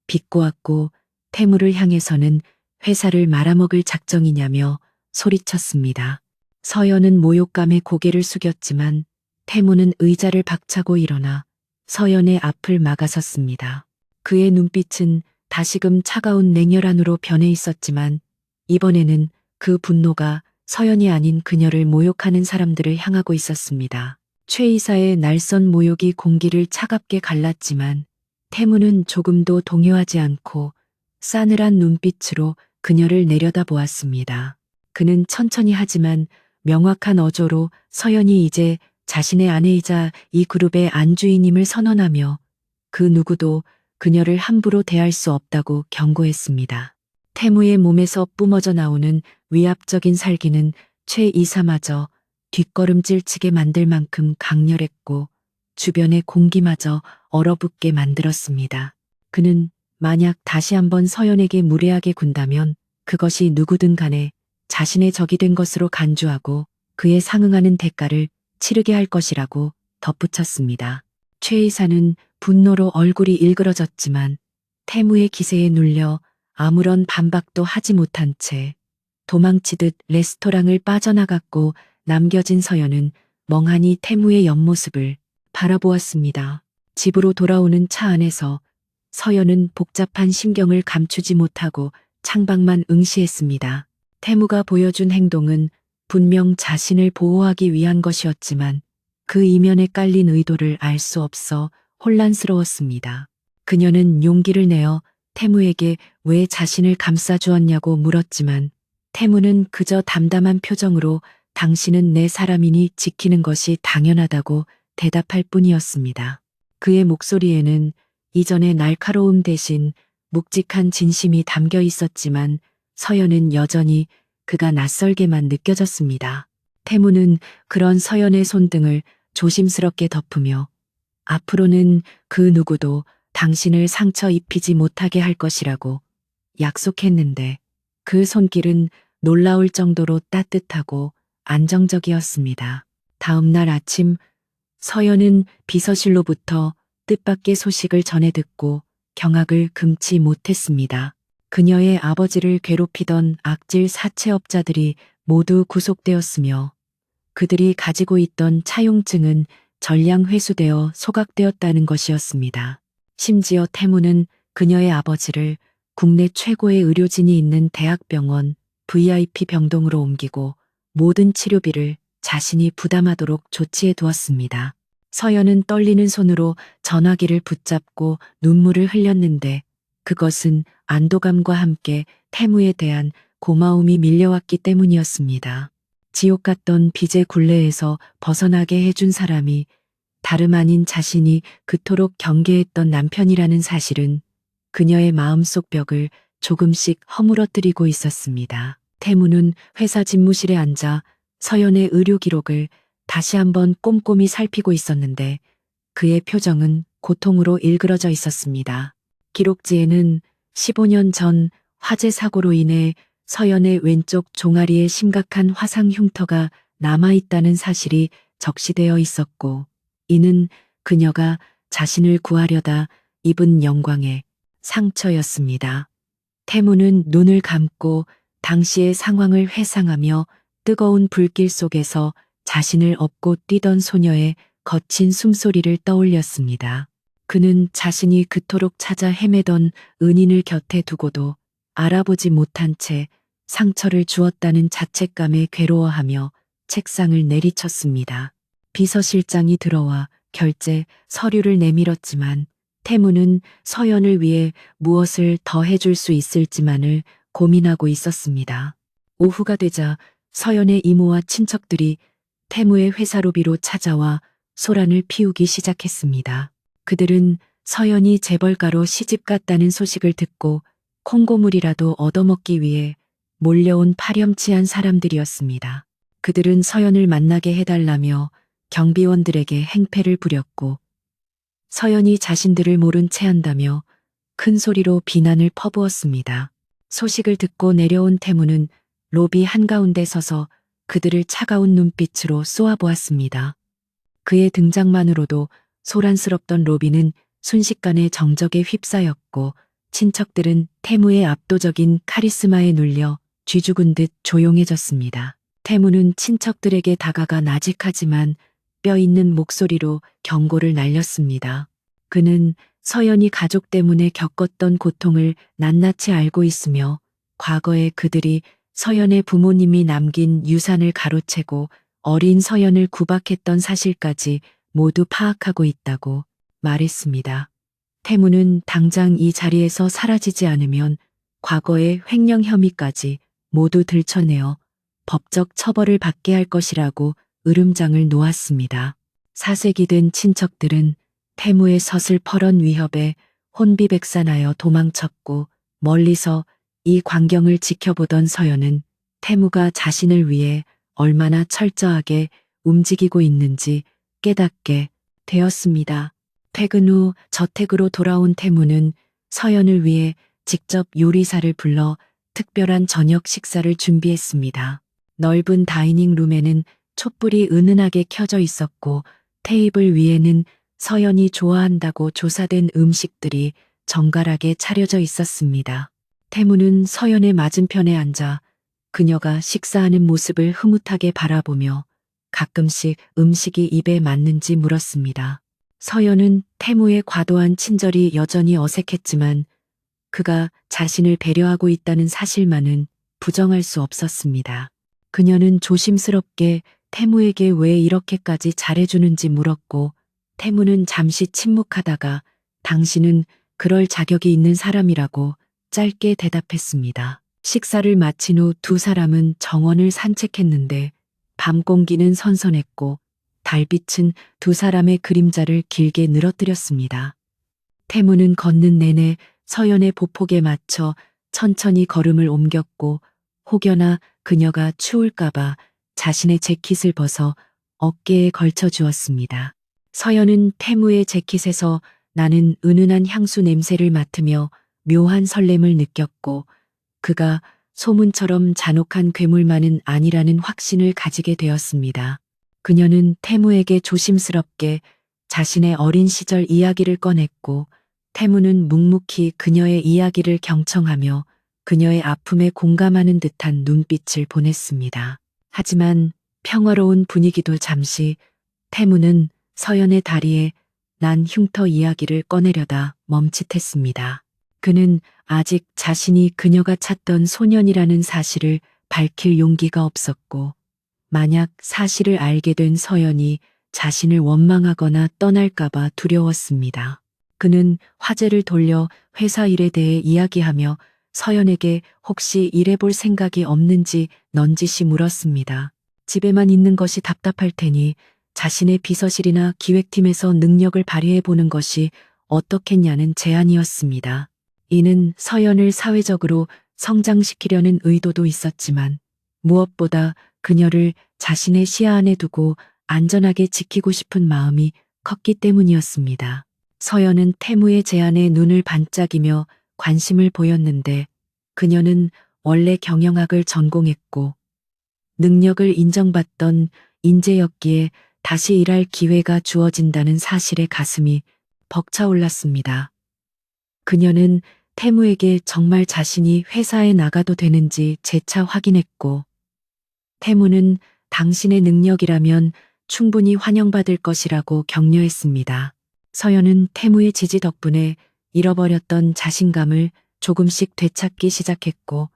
비꼬았고 태무를 향해서는 회사를 말아먹을 작정이냐며 소리쳤습니다. 서연은 모욕감에 고개를 숙였지만 태무는 의자를 박차고 일어나 서연의 앞을 막아섰습니다. 그의 눈빛은 다시금 차가운 냉혈한으로 변해 있었지만 이번에는 그 분노가 서연이 아닌 그녀를 모욕하는 사람들을 향하고 있었습니다. 최 이사의 날선 모욕이 공기를 차갑게 갈랐지만 태무는 조금도 동요하지 않고 싸늘한 눈빛으로 그녀를 내려다보았습니다. 그는 천천히 하지만 명확한 어조로 서연이 이제 자신의 아내이자 이 그룹의 안주인임을 선언하며 그 누구도 그녀를 함부로 대할 수 없다고 경고했습니다. 태무의 몸에서 뿜어져 나오는 위압적인 살기는 최 이사마저 뒷걸음질 치게 만들 만큼 강렬했고 주변의 공기마저 얼어붙게 만들었습니다. 그는 만약 다시 한번 서연에게 무례하게 군다면 그것이 누구든 간에 자신의 적이 된 것으로 간주하고 그에 상응하는 대가를 치르게 할 것이라고 덧붙였습니다. 최 이사는 분노로 얼굴이 일그러졌지만 태무의 기세에 눌려 아무런 반박도 하지 못한 채 도망치듯 레스토랑을 빠져나갔고 남겨진 서연은 멍하니 태무의 옆모습을 바라보았습니다. 집으로 돌아오는 차 안에서 서연은 복잡한 심경을 감추지 못하고 창밖만 응시했습니다. 태무가 보여준 행동은 분명 자신을 보호하기 위한 것이었지만 그 이면에 깔린 의도를 알 수 없어 혼란스러웠습니다. 그녀는 용기를 내어 태무에게 왜 자신을 감싸주었냐고 물었지만 태무는 그저 담담한 표정으로 당신은 내 사람이니 지키는 것이 당연하다고 대답할 뿐이었습니다. 그의 목소리에는 이전의 날카로움 대신 묵직한 진심이 담겨 있었지만 서연은 여전히 그가 낯설게만 느껴졌습니다. 태무는 그런 서연의 손등을 조심스럽게 덮으며 앞으로는 그 누구도 당신을 상처 입히지 못하게 할 것이라고 약속했는데 그 손길은 놀라울 정도로 따뜻하고 안정적이었습니다. 다음 날 아침 서연은 비서실로부터 뜻밖의 소식을 전해 듣고 경악을 금치 못했습니다. 그녀의 아버지를 괴롭히던 악질 사채업자들이 모두 구속되었으며 그들이 가지고 있던 차용증은 전량 회수되어 소각되었다는 것이었습니다. 심지어 태무는 그녀의 아버지를 국내 최고의 의료진이 있는 대학병원 VIP 병동으로 옮기고 모든 치료비를 자신이 부담하도록 조치해 두었습니다. 서연은 떨리는 손으로 전화기를 붙잡고 눈물을 흘렸는데 그것은 안도감과 함께 태무에 대한 고마움이 밀려왔기 때문이었습니다. 지옥 같던 빚의 굴레에서 벗어나게 해준 사람이 다름 아닌 자신이 그토록 경계했던 남편이라는 사실은 그녀의 마음속 벽을 조금씩 허물어뜨리고 있었습니다. 태무는 회사 집무실에 앉아 서연의 의료 기록을 다시 한번 꼼꼼히 살피고 있었는데 그의 표정은 고통으로 일그러져 있었습니다. 기록지에는 15년 전 화재 사고로 인해 서연의 왼쪽 종아리에 심각한 화상 흉터가 남아있다는 사실이 적시되어 있었고 이는 그녀가 자신을 구하려다 입은 영광의 상처였습니다. 태무는 눈을 감고 당시의 상황을 회상하며 뜨거운 불길 속에서 자신을 업고 뛰던 소녀의 거친 숨소리를 떠올렸습니다. 그는 자신이 그토록 찾아 헤매던 은인을 곁에 두고도 알아보지 못한 채 상처를 주었다는 자책감에 괴로워하며 책상을 내리쳤습니다. 비서실장이 들어와 결제 서류를 내밀었지만 태무는 서연을 위해 무엇을 더 해줄 수 있을지만을 고민하고 있었습니다. 오후가 되자 서연의 이모와 친척들이 태무의 회사 로비로 찾아와 소란을 피우기 시작했습니다. 그들은 서연이 재벌가로 시집갔다는 소식을 듣고 콩고물이라도 얻어먹기 위해 몰려온 파렴치한 사람들이었습니다. 그들은 서연을 만나게 해달라며 경비원들에게 행패를 부렸고 서연이 자신들을 모른 채 한다며 큰 소리로 비난을 퍼부었습니다. 소식을 듣고 내려온 태무는 로비 한가운데 서서 그들을 차가운 눈빛으로 쏘아보았습니다. 그의 등장만으로도 소란스럽던 로비는 순식간에 정적에 휩싸였고 친척들은 태무의 압도적인 카리스마에 눌려 쥐죽은 듯 조용해졌습니다. 태무는 친척들에게 다가가 나직하지만 뼈 있는 목소리로 경고를 날렸습니다. 그는 서연이 가족 때문에 겪었던 고통을 낱낱이 알고 있으며 과거에 그들이 서연의 부모님이 남긴 유산을 가로채고 어린 서연을 구박했던 사실까지 모두 파악하고 있다고 말했습니다. 태무는 당장 이 자리에서 사라지지 않으면 과거의 횡령 혐의까지 모두 들춰내어 법적 처벌을 받게 할 것이라고 으름장을 놓았습니다. 사색이 된 친척들은 태무의 서슬퍼런 위협에 혼비백산하여 도망쳤고 멀리서 이 광경을 지켜보던 서연은 태무가 자신을 위해 얼마나 철저하게 움직이고 있는지 깨닫게 되었습니다. 퇴근 후 저택으로 돌아온 태무는 서연을 위해 직접 요리사를 불러 특별한 저녁 식사를 준비했습니다. 넓은 다이닝 룸에는 촛불이 은은하게 켜져 있었고 테이블 위에는 서연이 좋아한다고 조사된 음식들이 정갈하게 차려져 있었습니다. 태무는 서연의 맞은편에 앉아 그녀가 식사하는 모습을 흐뭇하게 바라보며 가끔씩 음식이 입에 맞는지 물었습니다. 서연은 태무의 과도한 친절이 여전히 어색했지만 그가 자신을 배려하고 있다는 사실만은 부정할 수 없었습니다. 그녀는 조심스럽게 태무에게 왜 이렇게까지 잘해주는지 물었고 태무는 잠시 침묵하다가 당신은 그럴 자격이 있는 사람이라고 짧게 대답했습니다. 식사를 마친 후 두 사람은 정원을 산책했는데 밤 공기는 선선했고 달빛은 두 사람의 그림자를 길게 늘어뜨렸습니다. 태무는 걷는 내내 서연의 보폭에 맞춰 천천히 걸음을 옮겼고 혹여나 그녀가 추울까봐 자신의 재킷을 벗어 어깨에 걸쳐 주었습니다. 서연은 태무의 재킷에서 나는 은은한 향수 냄새를 맡으며 묘한 설렘을 느꼈고 그가 소문처럼 잔혹한 괴물만은 아니라는 확신을 가지게 되었습니다. 그녀는 태무에게 조심스럽게 자신의 어린 시절 이야기를 꺼냈고 태무는 묵묵히 그녀의 이야기를 경청하며 그녀의 아픔에 공감하는 듯한 눈빛을 보냈습니다. 하지만 평화로운 분위기도 잠시 태무는 서연의 다리에 난 흉터 이야기를 꺼내려다 멈칫했습니다. 그는 아직 자신이 그녀가 찾던 소년이라는 사실을 밝힐 용기가 없었고 만약 사실을 알게 된 서연이 자신을 원망하거나 떠날까봐 두려웠습니다. 그는 화제를 돌려 회사 일에 대해 이야기하며 서연에게 혹시 일해볼 생각이 없는지 넌지시 물었습니다. 집에만 있는 것이 답답할 테니 자신의 비서실이나 기획팀에서 능력을 발휘해보는 것이 어떻겠냐는 제안이었습니다. 이는 서연을 사회적으로 성장시키려는 의도도 있었지만 무엇보다 그녀를 자신의 시야 안에 두고 안전하게 지키고 싶은 마음이 컸기 때문이었습니다. 서연은 태무의 제안에 눈을 반짝이며 관심을 보였는데 그녀는 원래 경영학을 전공했고 능력을 인정받던 인재였기에 다시 일할 기회가 주어진다는 사실에 가슴이 벅차올랐습니다. 그녀는 태무에게 정말 자신이 회사에 나가도 되는지 재차 확인했고 태무는 당신의 능력이라면 충분히 환영받을 것이라고 격려했습니다. 서연은 태무의 지지 덕분에 잃어버렸던 자신감을 조금씩 되찾기 시작했고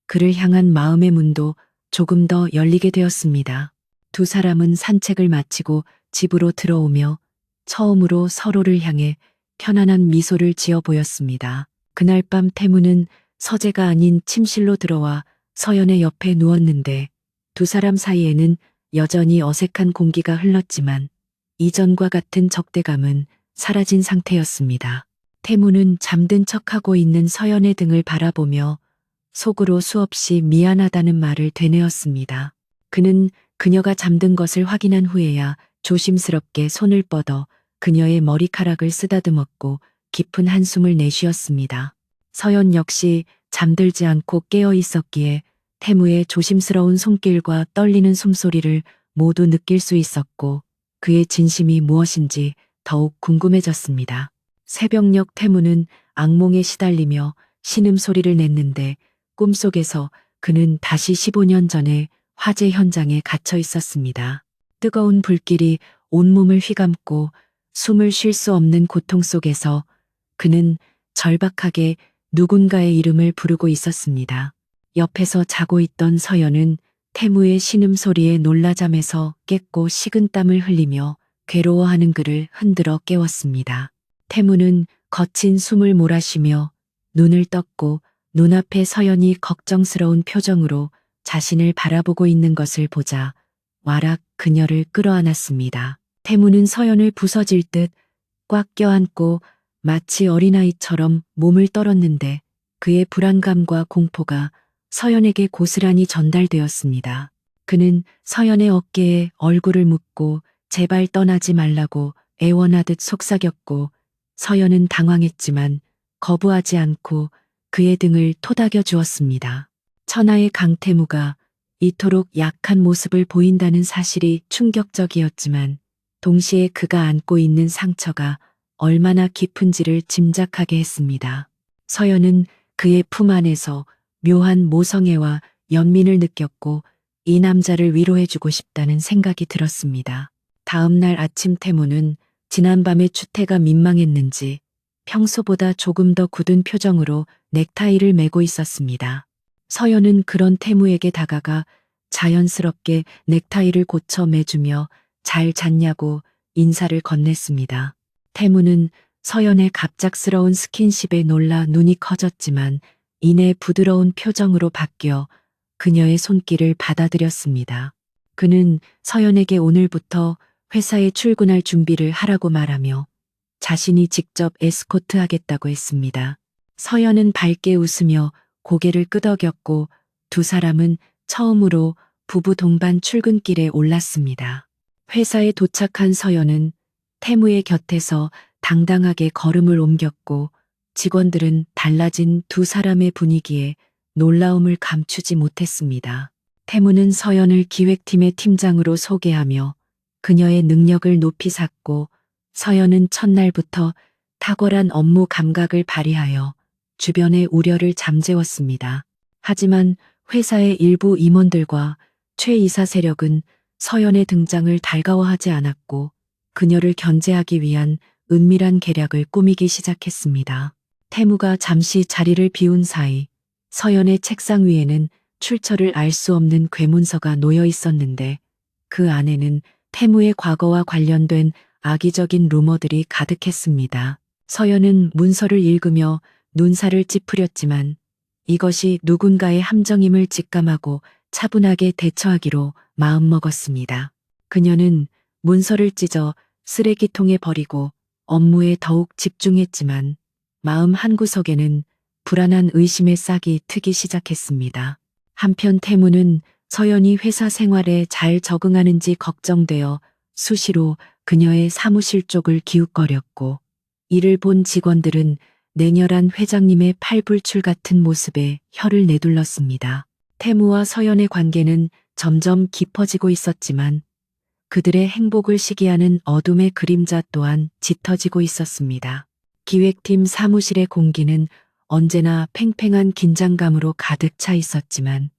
그를 향한 마음의 문도 조금 더 열리게 되었습니다. 두 사람은 산책을 마치고 집으로 들어오며 처음으로 서로를 향해 편안한 미소를 지어 보였습니다. 그날 밤 태무는 서재가 아닌 침실로 들어와 서연의 옆에 누웠는데 두 사람 사이에는 여전히 어색한 공기가 흘렀지만 이전과 같은 적대감은 사라진 상태였습니다. 태무는 잠든 척하고 있는 서연의 등을 바라보며 속으로 수없이 미안하다는 말을 되뇌었습니다. 그는 그녀가 잠든 것을 확인한 후에야 조심스럽게 손을 뻗어 그녀의 머리카락을 쓰다듬었고 깊은 한숨을 내쉬었습니다. 서연 역시 잠들지 않고 깨어 있었기에 태무의 조심스러운 손길과 떨리는 숨소리를 모두 느낄 수 있었고 그의 진심이 무엇인지 더욱 궁금해졌습니다. 새벽녘 태무는 악몽에 시달리며 신음소리를 냈는데 꿈속에서 그는 다시 15년 전에 화재 현장에 갇혀 있었습니다. 뜨거운 불길이 온몸을 휘감고 숨을 쉴 수 없는 고통 속에서 그는 절박하게 누군가의 이름을 부르고 있었습니다. 옆에서 자고 있던 서연은 태무의 신음소리에 놀라 잠에서 깼고 식은땀을 흘리며 괴로워하는 그를 흔들어 깨웠습니다. 태무는 거친 숨을 몰아쉬며 눈을 떴고 눈앞에 서연이 걱정스러운 표정으로 자신을 바라보고 있는 것을 보자 와락 그녀를 끌어안았습니다. 태무는 서연을 부서질 듯 꽉 껴안고 마치 어린아이처럼 몸을 떨었는데 그의 불안감과 공포가 서연에게 고스란히 전달되었습니다. 그는 서연의 어깨에 얼굴을 묻고 제발 떠나지 말라고 애원하듯 속삭였고 서연은 당황했지만 거부하지 않고 그의 등을 토닥여 주었습니다. 천하의 강태무가 이토록 약한 모습을 보인다는 사실이 충격적이었지만 동시에 그가 안고 있는 상처가 얼마나 깊은지를 짐작하게 했습니다. 서연은 그의 품 안에서 묘한 모성애와 연민을 느꼈고 이 남자를 위로해주고 싶다는 생각이 들었습니다. 다음 날 아침 태무는 지난밤의 추태가 민망했는지 평소보다 조금 더 굳은 표정으로 넥타이를 매고 있었습니다. 서연은 그런 태무에게 다가가 자연스럽게 넥타이를 고쳐 매주며 잘 잤냐고 인사를 건넸습니다. 태무는 서연의 갑작스러운 스킨십에 놀라 눈이 커졌지만 이내 부드러운 표정으로 바뀌어 그녀의 손길을 받아들였습니다. 그는 서연에게 오늘부터 회사에 출근할 준비를 하라고 말하며 자신이 직접 에스코트하겠다고 했습니다. 서연은 밝게 웃으며 고개를 끄덕였고 두 사람은 처음으로 부부 동반 출근길에 올랐습니다. 회사에 도착한 서연은 태무의 곁에서 당당하게 걸음을 옮겼고 직원들은 달라진 두 사람의 분위기에 놀라움을 감추지 못했습니다. 태무는 서연을 기획팀의 팀장으로 소개하며 그녀의 능력을 높이 샀고 서연은 첫날부터 탁월한 업무 감각을 발휘하여 주변의 우려를 잠재웠습니다. 하지만 회사의 일부 임원들과 최 이사 세력은 서연의 등장을 달가워하지 않았고 그녀를 견제하기 위한 은밀한 계략을 꾸미기 시작했습니다. 태무가 잠시 자리를 비운 사이 서연의 책상 위에는 출처를 알 수 없는 괴문서가 놓여 있었는데 그 안에는 태무의 과거와 관련된 악의적인 루머들이 가득했습니다. 서연은 문서를 읽으며 눈살을 찌푸렸지만 이것이 누군가의 함정임을 직감하고 차분하게 대처하기로 마음먹었습니다. 그녀는 문서를 찢어 쓰레기통에 버리고 업무에 더욱 집중했지만 마음 한구석에는 불안한 의심의 싹이 트기 시작했습니다. 한편 태무는 서연이 회사 생활에 잘 적응하는지 걱정되어 수시로 그녀의 사무실 쪽을 기웃거렸고 이를 본 직원들은 냉혈한 회장님의 팔불출 같은 모습에 혀를 내둘렀습니다. 태무와 서연의 관계는 점점 깊어지고 있었지만 그들의 행복을 시기하는 어둠의 그림자 또한 짙어지고 있었습니다. 기획팀 사무실의 공기는 언제나 팽팽한 긴장감으로 가득 차 있었지만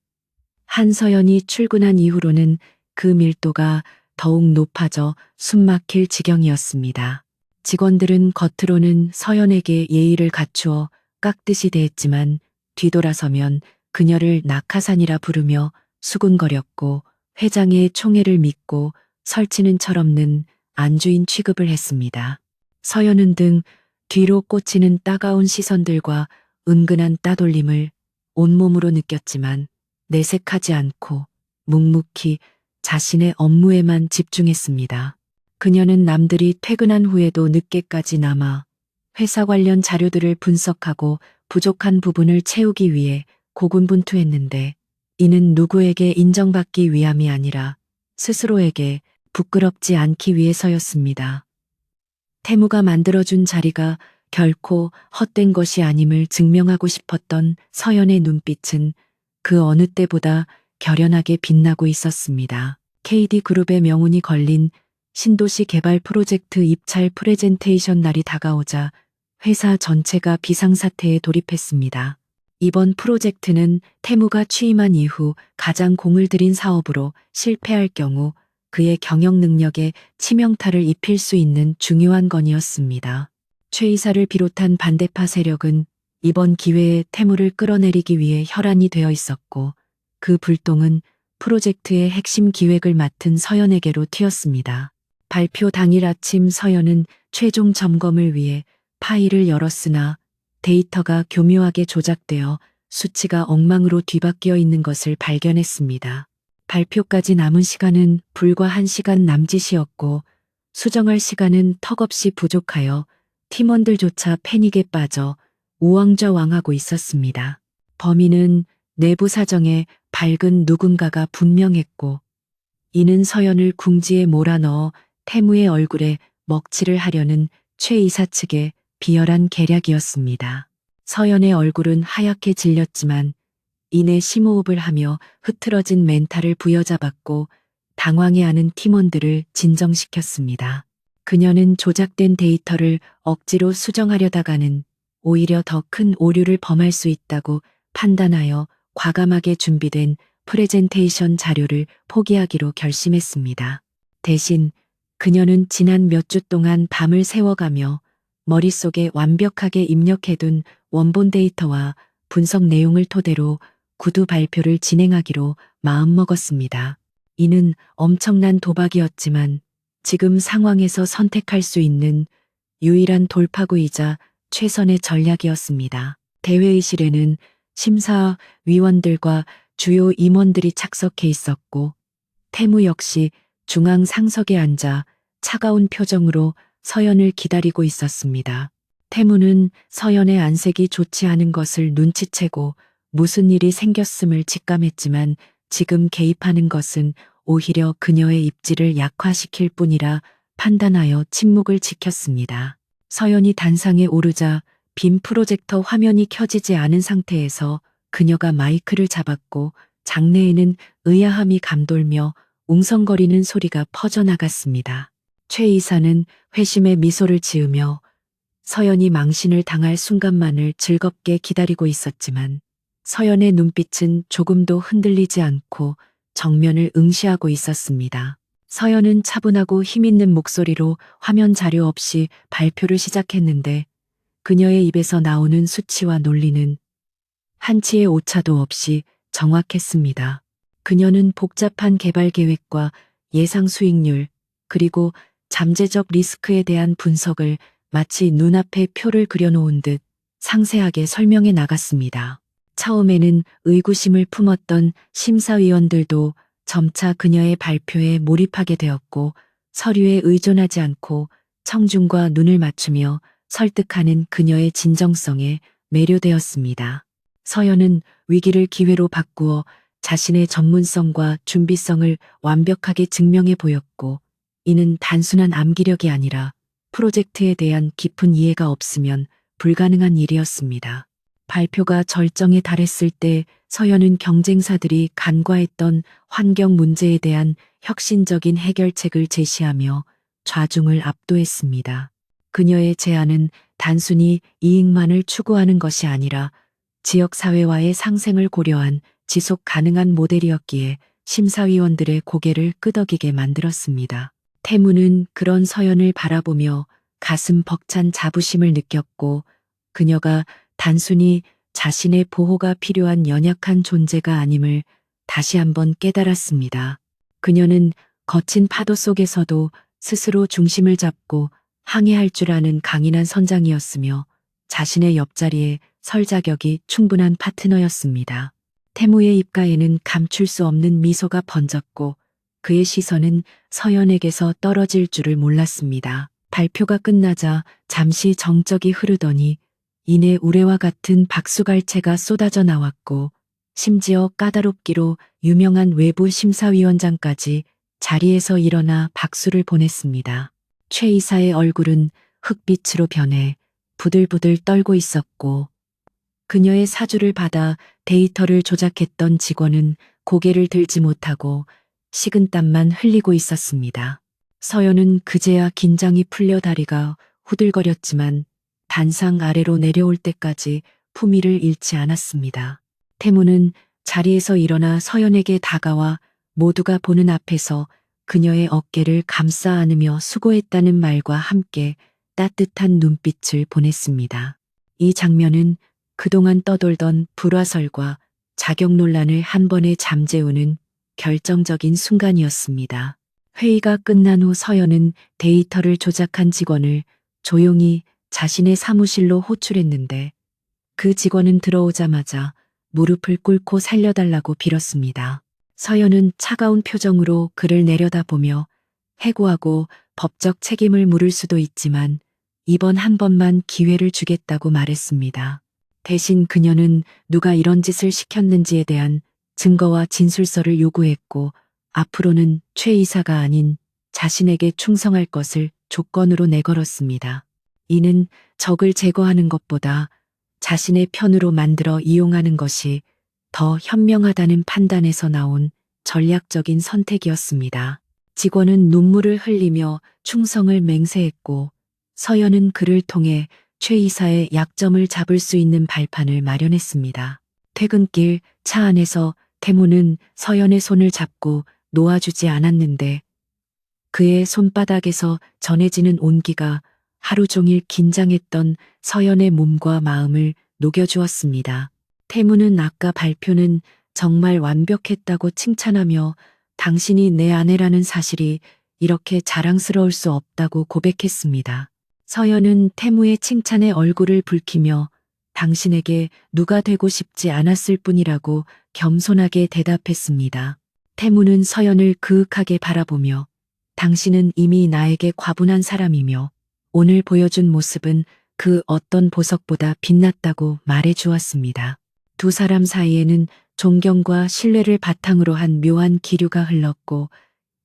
한서연이 출근한 이후로는 그 밀도가 더욱 높아져 숨막힐 지경이었습니다. 직원들은 겉으로는 서연에게 예의를 갖추어 깍듯이 대했지만 뒤돌아서면 그녀를 낙하산이라 부르며 수군거렸고 회장의 총애를 믿고 설치는 철없는 안주인 취급을 했습니다. 서연은 등 뒤로 꽂히는 따가운 시선들과 은근한 따돌림을 온몸으로 느꼈지만 내색하지 않고 묵묵히 자신의 업무에만 집중했습니다. 그녀는 남들이 퇴근한 후에도 늦게까지 남아 회사 관련 자료들을 분석하고 부족한 부분을 채우기 위해 고군분투했는데 이는 누구에게 인정받기 위함이 아니라 스스로에게 부끄럽지 않기 위해서였습니다. 태무가 만들어준 자리가 결코 헛된 것이 아님을 증명하고 싶었던 서연의 눈빛은 그 어느 때보다 결연하게 빛나고 있었습니다. KD그룹의 명운이 걸린 신도시 개발 프로젝트 입찰 프레젠테이션 날이 다가오자 회사 전체가 비상사태에 돌입했습니다. 이번 프로젝트는 태무가 취임한 이후 가장 공을 들인 사업으로 실패할 경우 그의 경영 능력에 치명타를 입힐 수 있는 중요한 건이었습니다. 최 이사를 비롯한 반대파 세력은 이번 기회에 태무를 끌어내리기 위해 혈안이 되어 있었고 그 불똥은 프로젝트의 핵심 기획을 맡은 서연에게로 튀었습니다. 발표 당일 아침 서연은 최종 점검을 위해 파일을 열었으나 데이터가 교묘하게 조작되어 수치가 엉망으로 뒤바뀌어 있는 것을 발견했습니다. 발표까지 남은 시간은 불과 1시간 남짓이었고 수정할 시간은 턱없이 부족하여 팀원들조차 패닉에 빠져 우왕좌왕하고 있었습니다. 범인은 내부 사정에 밝은 누군가가 분명했고 이는 서연을 궁지에 몰아넣어 태무의 얼굴에 먹칠을 하려는 최 이사 측의 비열한 계략이었습니다. 서연의 얼굴은 하얗게 질렸지만 이내 심호흡을 하며 흐트러진 멘탈을 부여잡았고 당황해하는 팀원들을 진정시켰습니다. 그녀는 조작된 데이터를 억지로 수정하려다가는 오히려 더 큰 오류를 범할 수 있다고 판단하여 과감하게 준비된 프레젠테이션 자료를 포기하기로 결심했습니다. 대신 그녀는 지난 몇 주 동안 밤을 새워가며 머릿속에 완벽하게 입력해둔 원본 데이터와 분석 내용을 토대로 구두 발표를 진행하기로 마음먹었습니다. 이는 엄청난 도박이었지만 지금 상황에서 선택할 수 있는 유일한 돌파구이자 최선의 전략이었습니다. 대회의실에는 심사위원들과 주요 임원들이 착석해 있었고 태무 역시 중앙 상석에 앉아 차가운 표정으로 서연을 기다리고 있었습니다. 태무는 서연의 안색이 좋지 않은 것을 눈치채고 무슨 일이 생겼음을 직감했지만 지금 개입하는 것은 오히려 그녀의 입지를 약화시킬 뿐이라 판단하여 침묵을 지켰습니다. 서연이 단상에 오르자 빔 프로젝터 화면이 켜지지 않은 상태에서 그녀가 마이크를 잡았고 장내에는 의아함이 감돌며 웅성거리는 소리가 퍼져나갔습니다. 최 이사는 회심의 미소를 지으며 서연이 망신을 당할 순간만을 즐겁게 기다리고 있었지만 서연의 눈빛은 조금도 흔들리지 않고 정면을 응시하고 있었습니다. 서연은 차분하고 힘있는 목소리로 화면 자료 없이 발표를 시작했는데 그녀의 입에서 나오는 수치와 논리는 한치의 오차도 없이 정확했습니다. 그녀는 복잡한 개발 계획과 예상 수익률, 그리고 잠재적 리스크에 대한 분석을 마치 눈앞에 표를 그려놓은 듯 상세하게 설명해 나갔습니다. 처음에는 의구심을 품었던 심사위원들도 점차 그녀의 발표에 몰입하게 되었고 서류에 의존하지 않고 청중과 눈을 맞추며 설득하는 그녀의 진정성에 매료되었습니다. 서연은 위기를 기회로 바꾸어 자신의 전문성과 준비성을 완벽하게 증명해 보였고 이는 단순한 암기력이 아니라 프로젝트에 대한 깊은 이해가 없으면 불가능한 일이었습니다. 발표가 절정에 달했을 때 서연은 경쟁사들이 간과했던 환경 문제에 대한 혁신적인 해결책을 제시하며 좌중을 압도했습니다. 그녀의 제안은 단순히 이익만을 추구하는 것이 아니라 지역사회와의 상생을 고려한 지속 가능한 모델이었기에 심사위원들의 고개를 끄덕이게 만들었습니다. 태무는 그런 서연을 바라보며 가슴 벅찬 자부심을 느꼈고 그녀가 단순히 자신의 보호가 필요한 연약한 존재가 아님을 다시 한번 깨달았습니다. 그녀는 거친 파도 속에서도 스스로 중심을 잡고 항해할 줄 아는 강인한 선장이었으며 자신의 옆자리에 설 자격이 충분한 파트너였습니다. 태무의 입가에는 감출 수 없는 미소가 번졌고 그의 시선은 서연에게서 떨어질 줄을 몰랐습니다. 발표가 끝나자 잠시 정적이 흐르더니 이내 우레와 같은 박수갈채가 쏟아져 나왔고 심지어 까다롭기로 유명한 외부 심사위원장까지 자리에서 일어나 박수를 보냈습니다. 최 이사의 얼굴은 흑빛으로 변해 부들부들 떨고 있었고 그녀의 사주를 받아 데이터를 조작했던 직원은 고개를 들지 못하고 식은땀만 흘리고 있었습니다. 서연은 그제야 긴장이 풀려 다리가 후들거렸지만 단상 아래로 내려올 때까지 품위를 잃지 않았습니다. 태무는 자리에서 일어나 서연에게 다가와 모두가 보는 앞에서 그녀의 어깨를 감싸 안으며 수고했다는 말과 함께 따뜻한 눈빛을 보냈습니다. 이 장면은 그동안 떠돌던 불화설과 자격 논란을 한 번에 잠재우는 결정적인 순간이었습니다. 회의가 끝난 후 서연은 데이터를 조작한 직원을 조용히 자신의 사무실로 호출했는데 그 직원은 들어오자마자 무릎을 꿇고 살려달라고 빌었습니다. 서연은 차가운 표정으로 그를 내려다보며 해고하고 법적 책임을 물을 수도 있지만 이번 한 번만 기회를 주겠다고 말했습니다. 대신 그녀는 누가 이런 짓을 시켰는지에 대한 증거와 진술서를 요구했고 앞으로는 최 이사가 아닌 자신에게 충성할 것을 조건으로 내걸었습니다. 이는 적을 제거하는 것보다 자신의 편으로 만들어 이용하는 것이 더 현명하다는 판단에서 나온 전략적인 선택이었습니다. 직원은 눈물을 흘리며 충성을 맹세했고 서연은 그를 통해 최 이사의 약점을 잡을 수 있는 발판을 마련했습니다. 퇴근길 차 안에서 태무는 서연의 손을 잡고 놓아주지 않았는데 그의 손바닥에서 전해지는 온기가 하루 종일 긴장했던 서연의 몸과 마음을 녹여주었습니다. 태무는 아까 발표는 정말 완벽했다고 칭찬하며 당신이 내 아내라는 사실이 이렇게 자랑스러울 수 없다고 고백했습니다. 서연은 태무의 칭찬에 얼굴을 붉히며 당신에게 누가 되고 싶지 않았을 뿐이라고 겸손하게 대답했습니다. 태무는 서연을 그윽하게 바라보며 당신은 이미 나에게 과분한 사람이며 오늘 보여준 모습은 그 어떤 보석보다 빛났다고 말해 주었습니다. 두 사람 사이에는 존경과 신뢰를 바탕으로 한 묘한 기류가 흘렀고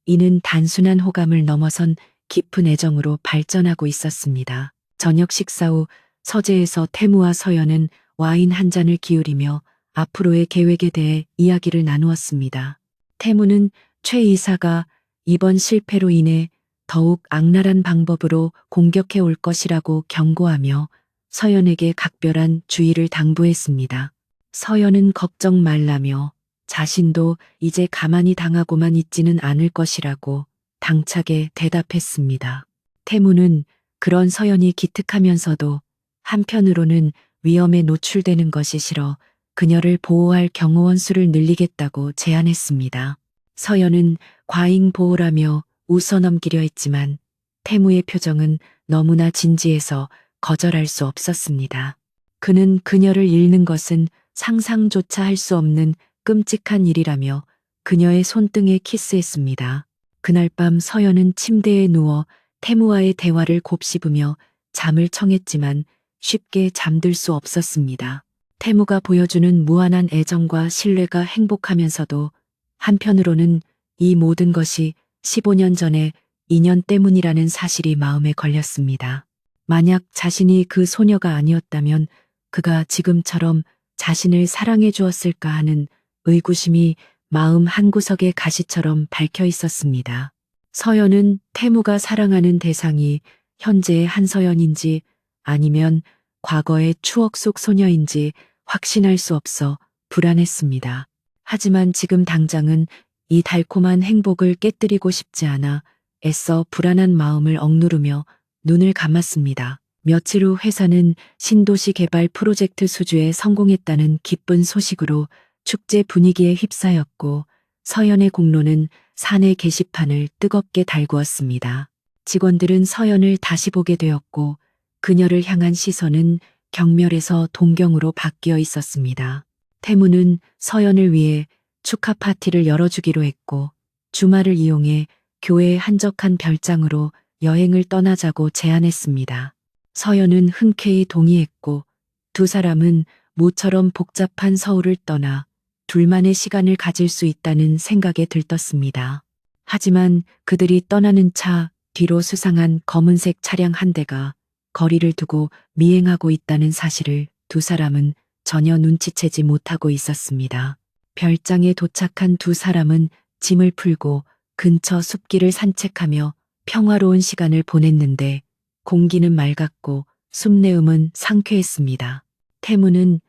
이는 단순한 호감을 넘어선 깊은 애정으로 발전하고 있었습니다. 저녁 식사 후 서재에서 태무와 서연은 와인 한 잔을 기울이며 앞으로의 계획에 대해 이야기를 나누었습니다. 태무는 최 이사가 이번 실패로 인해 더욱 악랄한 방법으로 공격해 올 것이라고 경고하며 서연에게 각별한 주의를 당부했습니다. 서연은 걱정 말라며 자신도 이제 가만히 당하고만 있지는 않을 것이라고 당차게 대답했습니다. 태무는 그런 서연이 기특하면서도 한편으로는 위험에 노출되는 것이 싫어 그녀를 보호할 경호원 수를 늘리겠다고 제안했습니다. 서연은 과잉 보호라며 웃어넘기려 했지만 태무의 표정은 너무나 진지해서 거절할 수 없었습니다. 그는 그녀를 잃는 것은 상상조차 할 수 없는 끔찍한 일이라며 그녀의 손등에 키스했습니다. 그날 밤 서연은 침대에 누워 태무와의 대화를 곱씹으며 잠을 청했지만 쉽게 잠들 수 없었습니다. 태무가 보여주는 무한한 애정과 신뢰가 행복하면서도 한편으로는 이 모든 것이 15년 전의 인연 때문이라는 사실이 마음에 걸렸습니다. 만약 자신이 그 소녀가 아니었다면 그가 지금처럼 자신을 사랑해 주었을까 하는 의구심이 마음 한구석에 가시처럼 박혀 있었습니다. 서연은 태무가 사랑하는 대상이 현재의 한서연인지 아니면 과거의 추억 속 소녀인지 확신할 수 없어 불안했습니다. 하지만 지금 당장은 이 달콤한 행복을 깨뜨리고 싶지 않아 애써 불안한 마음을 억누르며 눈을 감았습니다. 며칠 후 회사는 신도시 개발 프로젝트 수주에 성공했다는 기쁜 소식으로 축제 분위기에 휩싸였고 서연의 공로는 사내 게시판을 뜨겁게 달구었습니다. 직원들은 서연을 다시 보게 되었고 그녀를 향한 시선은 경멸에서 동경으로 바뀌어 있었습니다. 태무는 서연을 위해 축하 파티를 열어주기로 했고 주말을 이용해 교회의 한적한 별장으로 여행을 떠나자고 제안했습니다. 서연은 흔쾌히 동의했고 두 사람은 모처럼 복잡한 서울을 떠나 둘만의 시간을 가질 수 있다는 생각에 들떴습니다. 하지만 그들이 떠나는 차 뒤로 수상한 검은색 차량 한 대가 거리를 두고 미행하고 있다는 사실을 두 사람은 전혀 눈치채지 못하고 있었습니다. 별장에 도착한 두 사람은 짐을 풀고 근처 숲길을 산책하며 평화로운 시간을 보냈는데 공기는 맑았고 숲내음은 상쾌했습니다. 태무는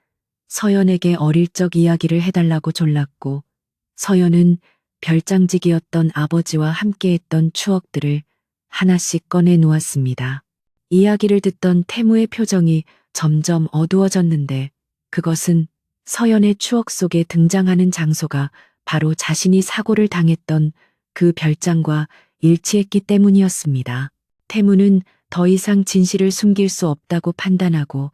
서연에게 어릴 적 이야기를 해달라고 졸랐고 서연은 별장지기였던 아버지와 함께했던 추억들을 하나씩 꺼내 놓았습니다. 이야기를 듣던 태무의 표정이 점점 어두워졌는데 그것은 서연의 추억 속에 등장하는 장소가 바로 자신이 사고를 당했던 그 별장과 일치했기 때문이었습니다. 태무는 더 이상 진실을 숨길 수 없다고 판단하고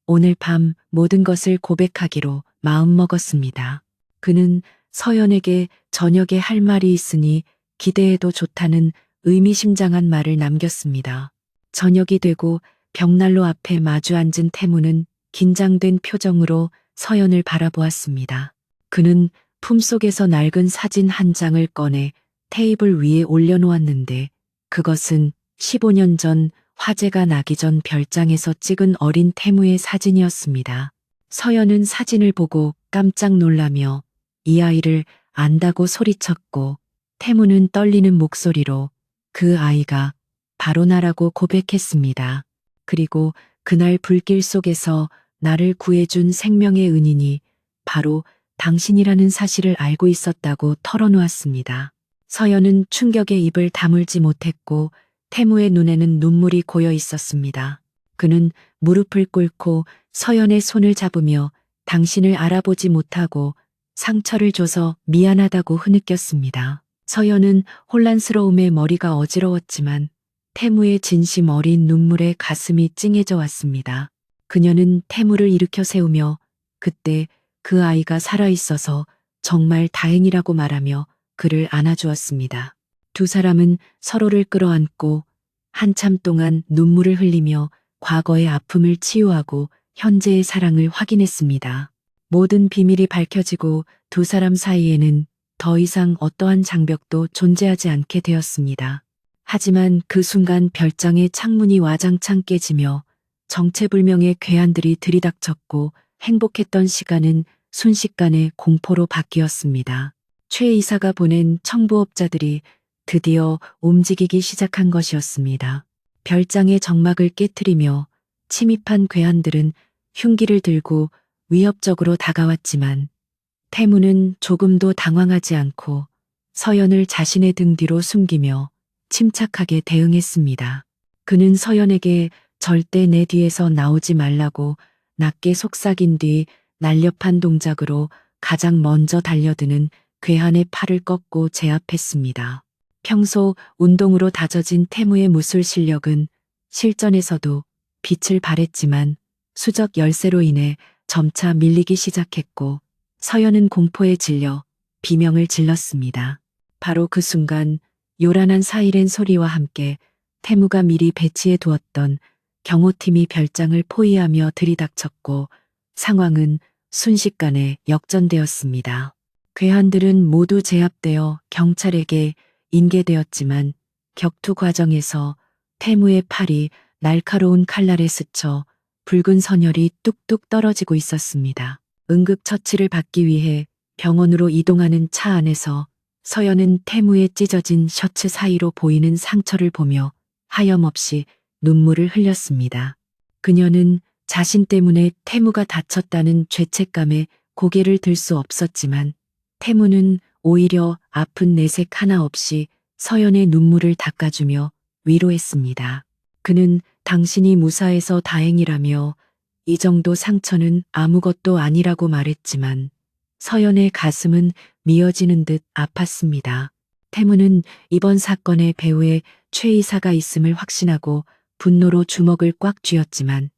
오늘 밤 모든 것을 고백하기로 마음먹었습니다. 그는 서연에게 저녁에 할 말이 있으니 기대해도 좋다는 의미심장한 말을 남겼습니다. 저녁이 되고 벽난로 앞에 마주 앉은 태무는 긴장된 표정으로 서연을 바라보았습니다. 그는 품속에서 낡은 사진 한 장을 꺼내 테이블 위에 올려놓았는데 그것은 15년 전 화재가 나기 전 별장에서 찍은 어린 태무의 사진이었습니다. 서연은 사진을 보고 깜짝 놀라며 이 아이를 안다고 소리쳤고 태무는 떨리는 목소리로 그 아이가 바로 나라고 고백했습니다. 그리고 그날 불길 속에서 나를 구해준 생명의 은인이 바로 당신이라는 사실을 알고 있었다고 털어놓았습니다. 서연은 충격에 입을 다물지 못했고 태무의 눈에는 눈물이 고여 있었습니다. 그는 무릎을 꿇고 서연의 손을 잡으며 당신을 알아보지 못하고 상처를 줘서 미안하다고 흐느꼈습니다. 서연은 혼란스러움에 머리가 어지러웠지만 태무의 진심 어린 눈물에 가슴이 찡해져 왔습니다. 그녀는 태무를 일으켜 세우며 그때 그 아이가 살아있어서 정말 다행이라고 말하며 그를 안아주었습니다. 두 사람은 서로를 끌어안고 한참 동안 눈물을 흘리며 과거의 아픔을 치유하고 현재의 사랑을 확인했습니다. 모든 비밀이 밝혀지고 두 사람 사이에는 더 이상 어떠한 장벽도 존재하지 않게 되었습니다. 하지만 그 순간 별장의 창문이 와장창 깨지며 정체불명의 괴한들이 들이닥쳤고 행복했던 시간은 순식간에 공포로 바뀌었습니다. 최 이사가 보낸 청부업자들이 드디어 움직이기 시작한 것이었습니다. 별장의 정막을 깨트리며 침입한 괴한들은 흉기를 들고 위협적으로 다가왔지만 태무는 조금도 당황하지 않고 서연을 자신의 등 뒤로 숨기며 침착하게 대응했습니다. 그는 서연에게 절대 내 뒤에서 나오지 말라고 낮게 속삭인 뒤 날렵한 동작으로 가장 먼저 달려드는 괴한의 팔을 꺾고 제압했습니다. 평소 운동으로 다져진 태무의 무술 실력은 실전에서도 빛을 발했지만 수적 열세로 인해 점차 밀리기 시작했고 서연은 공포에 질려 비명을 질렀습니다. 바로 그 순간 요란한 사이렌 소리와 함께 태무가 미리 배치해 두었던 경호팀이 별장을 포위하며 들이닥쳤고 상황은 순식간에 역전되었습니다. 괴한들은 모두 제압되어 경찰에게 인계되었지만 격투 과정에서 태무의 팔이 날카로운 칼날에 스쳐 붉은 선혈이 뚝뚝 떨어지고 있었습니다. 응급처치를 받기 위해 병원으로 이동하는 차 안에서 서연은 태무의 찢어진 셔츠 사이로 보이는 상처를 보며 하염없이 눈물을 흘렸습니다. 그녀는 자신 때문에 태무가 다쳤다는 죄책감에 고개를 들 수 없었지만 태무는 오히려 아픈 내색 하나 없이 서연의 눈물을 닦아주며 위로했습니다. 그는 당신이 무사해서 다행이라며 이 정도 상처는 아무것도 아니라고 말했지만 서연의 가슴은 미어지는 듯 아팠습니다. 태무는 이번 사건의 배후에 최 이사가 있음을 확신하고 분노로 주먹을 꽉 쥐었지만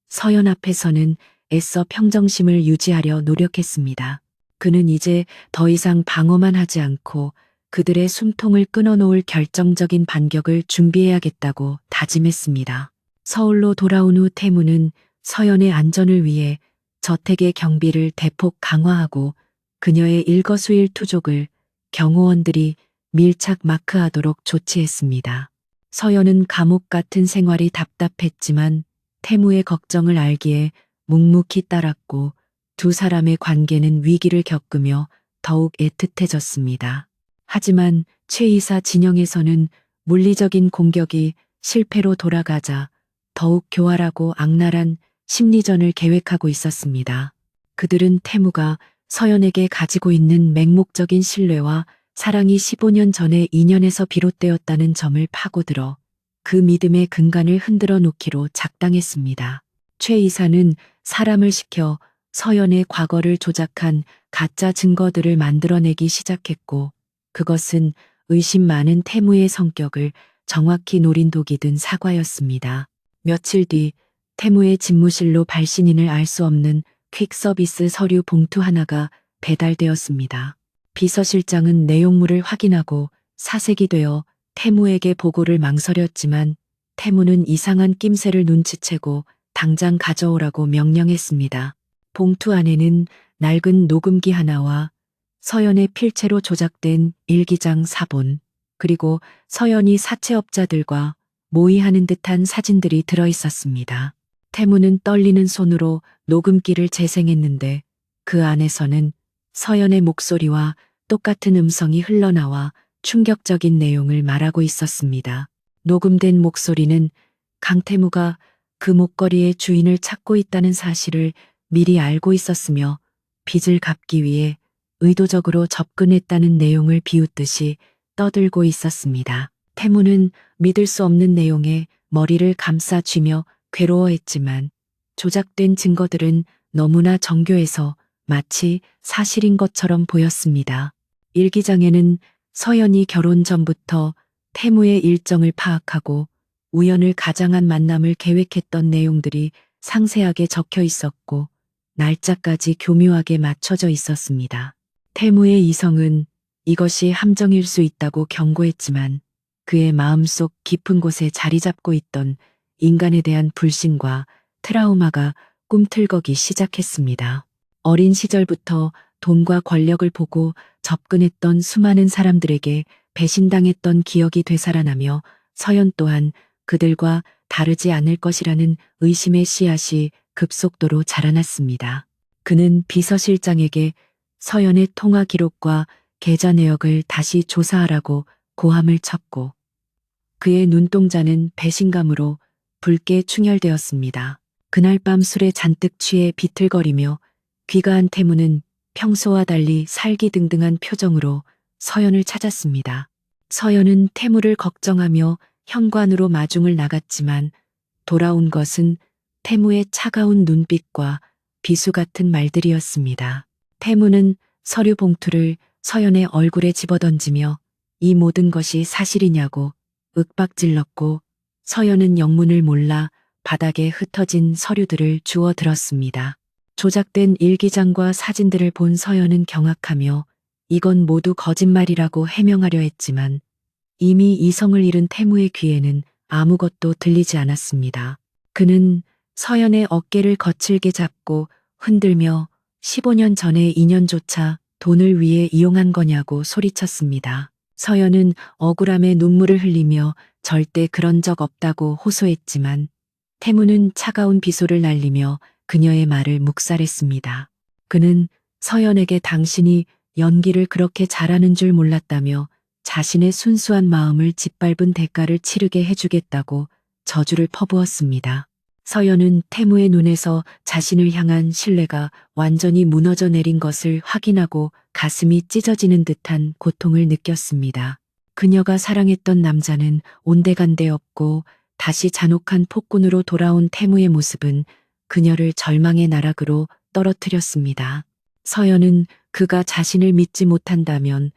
서연 앞에서는 애써 평정심을 유지하려 노력했습니다. 그는 이제 더 이상 방어만 하지 않고 그들의 숨통을 끊어놓을 결정적인 반격을 준비해야겠다고 다짐했습니다. 서울로 돌아온 후 태무는 서연의 안전을 위해 저택의 경비를 대폭 강화하고 그녀의 일거수일투족을 경호원들이 밀착 마크하도록 조치했습니다. 서연은 감옥 같은 생활이 답답했지만 태무의 걱정을 알기에 묵묵히 따랐고 두 사람의 관계는 위기를 겪으며 더욱 애틋해졌습니다. 하지만 최 이사 진영에서는 물리적인 공격이 실패로 돌아가자 더욱 교활하고 악랄한 심리전을 계획하고 있었습니다. 그들은 태무가 서연에게 가지고 있는 맹목적인 신뢰와 사랑이 15년 전의 인연에서 비롯되었다는 점을 파고들어 그 믿음의 근간을 흔들어 놓기로 작당했습니다. 최 이사는 사람을 시켜 서연의 과거를 조작한 가짜 증거들을 만들어내기 시작했고 그것은 의심 많은 태무의 성격을 정확히 노린 독이 든 사과였습니다. 며칠 뒤 태무의 집무실로 발신인을 알 수 없는 퀵서비스 서류 봉투 하나가 배달되었습니다. 비서실장은 내용물을 확인하고 사색이 되어 태무에게 보고를 망설였지만 태무는 이상한 낌새를 눈치채고 당장 가져오라고 명령했습니다. 봉투 안에는 낡은 녹음기 하나와 서연의 필체로 조작된 일기장 사본, 그리고 서연이 사채업자들과 모의하는 듯한 사진들이 들어있었습니다. 태무는 떨리는 손으로 녹음기를 재생했는데 그 안에서는 서연의 목소리와 똑같은 음성이 흘러나와 충격적인 내용을 말하고 있었습니다. 녹음된 목소리는 강태무가 그 목걸이의 주인을 찾고 있다는 사실을 미리 알고 있었으며 빚을 갚기 위해 의도적으로 접근했다는 내용을 비웃듯이 떠들고 있었습니다. 태무는 믿을 수 없는 내용에 머리를 감싸 쥐며 괴로워했지만 조작된 증거들은 너무나 정교해서 마치 사실인 것처럼 보였습니다. 일기장에는 서연이 결혼 전부터 태무의 일정을 파악하고 우연을 가장한 만남을 계획했던 내용들이 상세하게 적혀 있었고 날짜까지 교묘하게 맞춰져 있었습니다. 태무의 이성은 이것이 함정일 수 있다고 경고했지만 그의 마음속 깊은 곳에 자리 잡고 있던 인간에 대한 불신과 트라우마가 꿈틀거기 시작했습니다. 어린 시절부터 돈과 권력을 보고 접근했던 수많은 사람들에게 배신당했던 기억이 되살아나며 서연 또한 그들과 다르지 않을 것이라는 의심의 씨앗이 급속도로 자라났습니다. 그는 비서실장에게 서연의 통화 기록과 계좌 내역을 다시 조사하라고 고함을 쳤고 그의 눈동자는 배신감으로 붉게 충혈되었습니다. 그날 밤 술에 잔뜩 취해 비틀거리며 귀가한 태무는 평소와 달리 살기등등한 표정으로 서연을 찾았습니다. 서연은 태무를 걱정하며 현관으로 마중을 나갔지만 돌아온 것은 태무의 차가운 눈빛과 비수 같은 말들이었습니다. 태무는 서류 봉투를 서연의 얼굴에 집어던지며 이 모든 것이 사실이냐고 윽박질렀고 서연은 영문을 몰라 바닥에 흩어진 서류들을 주워 들었습니다. 조작된 일기장과 사진들을 본 서연은 경악하며 이건 모두 거짓말이라고 해명하려 했지만 이미 이성을 잃은 태무의 귀에는 아무것도 들리지 않았습니다. 그는 서연의 어깨를 거칠게 잡고 흔들며 15년 전의 인연조차 돈을 위해 이용한 거냐고 소리쳤습니다. 서연은 억울함에 눈물을 흘리며 절대 그런 적 없다고 호소했지만 태무는 차가운 비소를 날리며 그녀의 말을 묵살했습니다. 그는 서연에게 당신이 연기를 그렇게 잘하는 줄 몰랐다며 자신의 순수한 마음을 짓밟은 대가를 치르게 해주겠다고 저주를 퍼부었습니다. 서연은 태무의 눈에서 자신을 향한 신뢰가 완전히 무너져 내린 것을 확인하고 가슴이 찢어지는 듯한 고통을 느꼈습니다. 그녀가 사랑했던 남자는 온데간데 없고 다시 잔혹한 폭군으로 돌아온 태무의 모습은 그녀를 절망의 나락으로 떨어뜨렸습니다. 서연은 그가 자신을 믿지 못한다면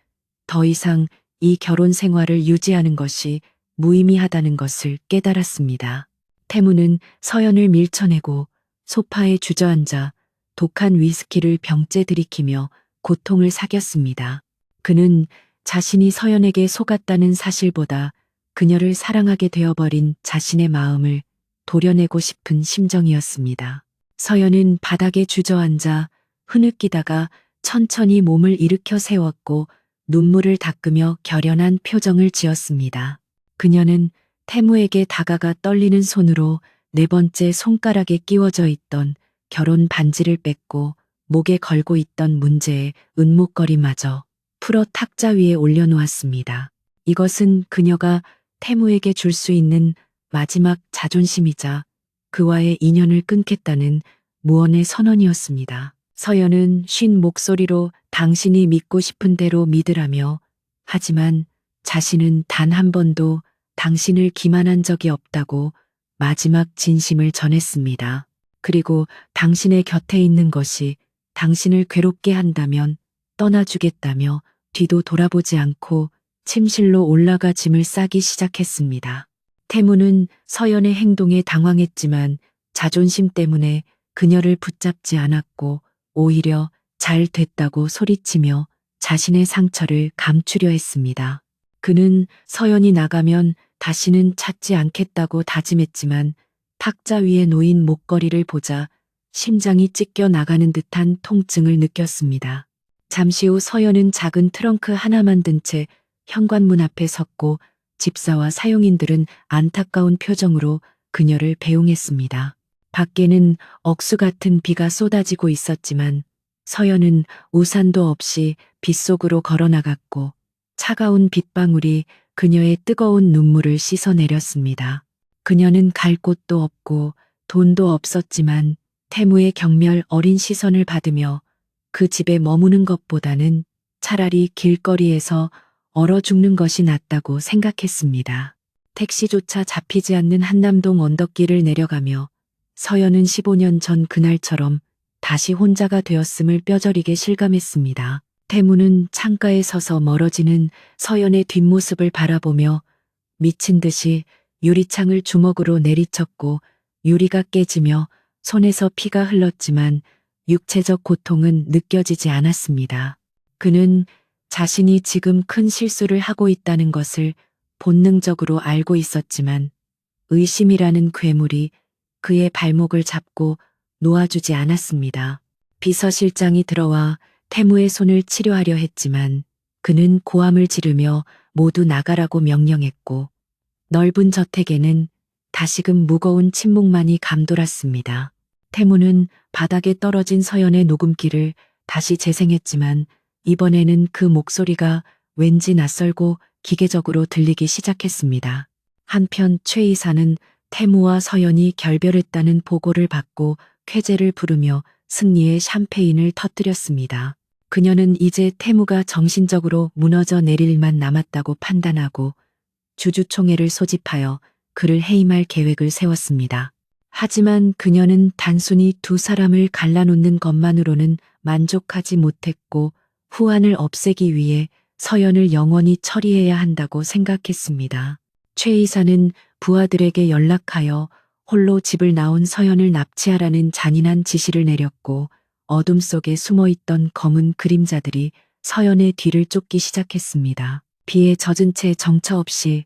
더 이상 이 결혼 생활을 유지하는 것이 무의미하다는 것을 깨달았습니다. 태무는 서연을 밀쳐내고 소파에 주저앉아 독한 위스키를 병째 들이키며 고통을 사겼습니다. 그는 자신이 서연에게 속았다는 사실보다 그녀를 사랑하게 되어버린 자신의 마음을 도려내고 싶은 심정이었습니다. 서연은 바닥에 주저앉아 흐느끼다가 천천히 몸을 일으켜 세웠고 눈물을 닦으며 결연한 표정을 지었습니다. 그녀는 태무에게 다가가 떨리는 손으로 네 번째 손가락에 끼워져 있던 결혼 반지를 뺐고 목에 걸고 있던 문제의 은목걸이마저 풀어 탁자 위에 올려놓았습니다. 이것은 그녀가 태무에게 줄 수 있는 마지막 자존심이자 그와의 인연을 끊겠다는 무언의 선언이었습니다. 서연은 쉰 목소리로 당신이 믿고 싶은 대로 믿으라며 하지만 자신은 단 한 번도 당신을 기만한 적이 없다고 마지막 진심을 전했습니다. 그리고 당신의 곁에 있는 것이 당신을 괴롭게 한다면 떠나주겠다며 뒤도 돌아보지 않고 침실로 올라가 짐을 싸기 시작했습니다. 태무는 서연의 행동에 당황했지만 자존심 때문에 그녀를 붙잡지 않았고 오히려 잘 됐다고 소리치며 자신의 상처를 감추려 했습니다. 그는 서연이 나가면 다시는 찾지 않겠다고 다짐했지만 탁자 위에 놓인 목걸이를 보자 심장이 찢겨 나가는 듯한 통증을 느꼈습니다. 잠시 후 서연은 작은 트렁크 하나만 든 채 현관문 앞에 섰고 집사와 사용인들은 안타까운 표정으로 그녀를 배웅했습니다. 밖에는 억수 같은 비가 쏟아지고 있었지만 서연은 우산도 없이 빗속으로 걸어나갔고 차가운 빗방울이 그녀의 뜨거운 눈물을 씻어내렸습니다. 그녀는 갈 곳도 없고 돈도 없었지만 태무의 경멸 어린 시선을 받으며 그 집에 머무는 것보다는 차라리 길거리에서 얼어 죽는 것이 낫다고 생각했습니다. 택시조차 잡히지 않는 한남동 언덕길을 내려가며 서연은 15년 전 그날처럼 다시 혼자가 되었음을 뼈저리게 실감했습니다. 태무는 창가에 서서 멀어지는 서연의 뒷모습을 바라보며 미친 듯이 유리창을 주먹으로 내리쳤고 유리가 깨지며 손에서 피가 흘렀지만 육체적 고통은 느껴지지 않았습니다. 그는 자신이 지금 큰 실수를 하고 있다는 것을 본능적으로 알고 있었지만 의심이라는 괴물이 그의 발목을 잡고 놓아주지 않았습니다. 비서실장이 들어와 태무의 손을 치료하려 했지만 그는 고함을 지르며 모두 나가라고 명령했고 넓은 저택에는 다시금 무거운 침묵만이 감돌았습니다. 태무는 바닥에 떨어진 서연의 녹음기를 다시 재생했지만 이번에는 그 목소리가 왠지 낯설고 기계적으로 들리기 시작했습니다. 한편 최 이사는 태무와 서연이 결별했다는 보고를 받고 쾌재를 부르며 승리의 샴페인을 터뜨렸습니다. 그녀는 이제 태무가 정신적으로 무너져 내릴 일만 남았다고 판단하고 주주총회를 소집하여 그를 해임할 계획을 세웠습니다. 하지만 그녀는 단순히 두 사람을 갈라놓는 것만으로는 만족하지 못했고 후환을 없애기 위해 서연을 영원히 처리해야 한다고 생각했습니다. 최 이사는 부하들에게 연락하여 홀로 집을 나온 서연을 납치하라는 잔인한 지시를 내렸고 어둠 속에 숨어있던 검은 그림자들이 서연의 뒤를 쫓기 시작했습니다. 비에 젖은 채 정처 없이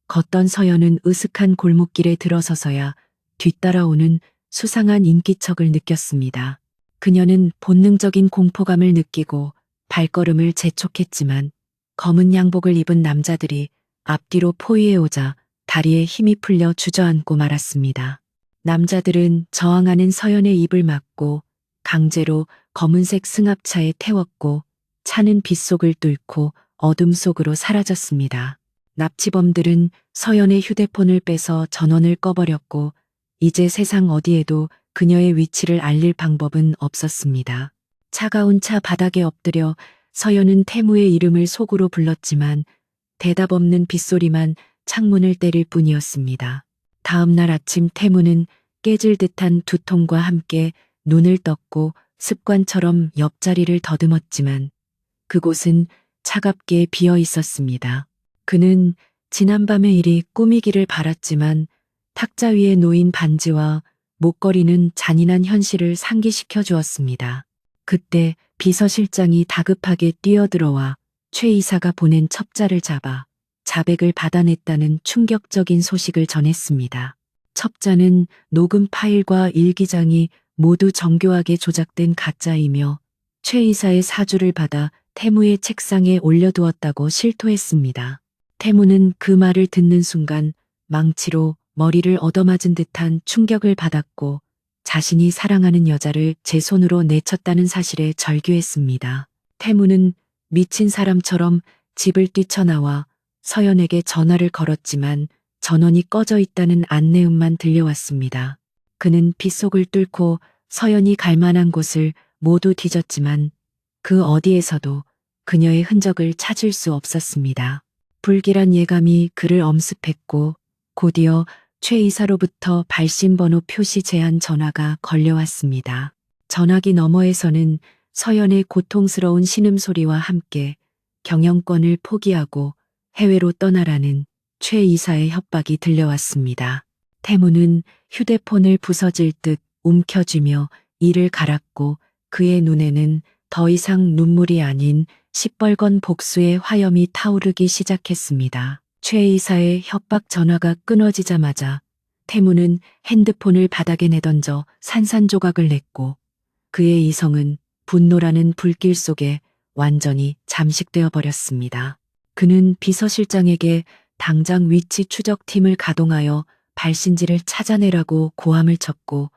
걷던 서연은 으슥한 골목길에 들어서서야 뒤따라오는 수상한 인기척을 느꼈습니다. 그녀는 본능적인 공포감을 느끼고 발걸음을 재촉했지만 검은 양복을 입은 남자들이 앞뒤로 포위해오자 다리에 힘이 풀려 주저앉고 말았습니다. 남자들은 저항하는 서연의 입을 막고 강제로 검은색 승합차에 태웠고 차는 빗속을 뚫고 어둠 속으로 사라졌습니다. 납치범들은 서연의 휴대폰을 빼서 전원을 꺼버렸고 이제 세상 어디에도 그녀의 위치를 알릴 방법은 없었습니다. 차가운 차 바닥에 엎드려 서연은 태무의 이름을 속으로 불렀지만 대답 없는 빗소리만 창문을 때릴 뿐이었습니다. 다음 날 아침 태무는 깨질 듯한 두통과 함께 눈을 떴고 습관처럼 옆자리를 더듬었지만 그곳은 차갑게 비어 있었습니다. 그는 지난밤의 일이 꿈이기를 바랐지만 탁자 위에 놓인 반지와 목걸이는 잔인한 현실을 상기시켜 주었습니다. 그때 비서실장이 다급하게 뛰어들어와 최 이사가 보낸 첩자를 잡아 자백을 받아냈다는 충격적인 소식을 전했습니다. 첩자는 녹음 파일과 일기장이 모두 정교하게 조작된 가짜이며 최 이사의 사주를 받아 태무의 책상에 올려두었다고 실토했습니다. 태무는 그 말을 듣는 순간 망치로 머리를 얻어맞은 듯한 충격을 받았고 자신이 사랑하는 여자를 제 손으로 내쳤다는 사실에 절규했습니다. 태무는 미친 사람처럼 집을 뛰쳐나와 서연에게 전화를 걸었지만 전원이 꺼져 있다는 안내음만 들려왔습니다. 그는 빗속을 뚫고 서연이 갈 만한 곳을 모두 뒤졌지만 그 어디에서도 그녀의 흔적을 찾을 수 없었습니다. 불길한 예감이 그를 엄습했고 곧이어 최 이사로부터 발신번호 표시 제한 전화가 걸려왔습니다. 전화기 너머에서는 서연의 고통스러운 신음소리와 함께 경영권을 포기하고 해외로 떠나라는 최 이사의 협박이 들려왔습니다. 태무는 휴대폰을 부서질 듯 움켜쥐며 이를 갈았고 그의 눈에는 더 이상 눈물이 아닌 시뻘건 복수의 화염이 타오르기 시작했습니다. 최 이사의 협박 전화가 끊어지자마자 태무는 핸드폰을 바닥에 내던져 산산조각을 냈고 그의 이성은 분노라는 불길 속에 완전히 잠식되어 버렸습니다. 그는 비서실장에게 당장 위치 추적팀을 가동하여 발신지를 찾아내라고 고함을 쳤고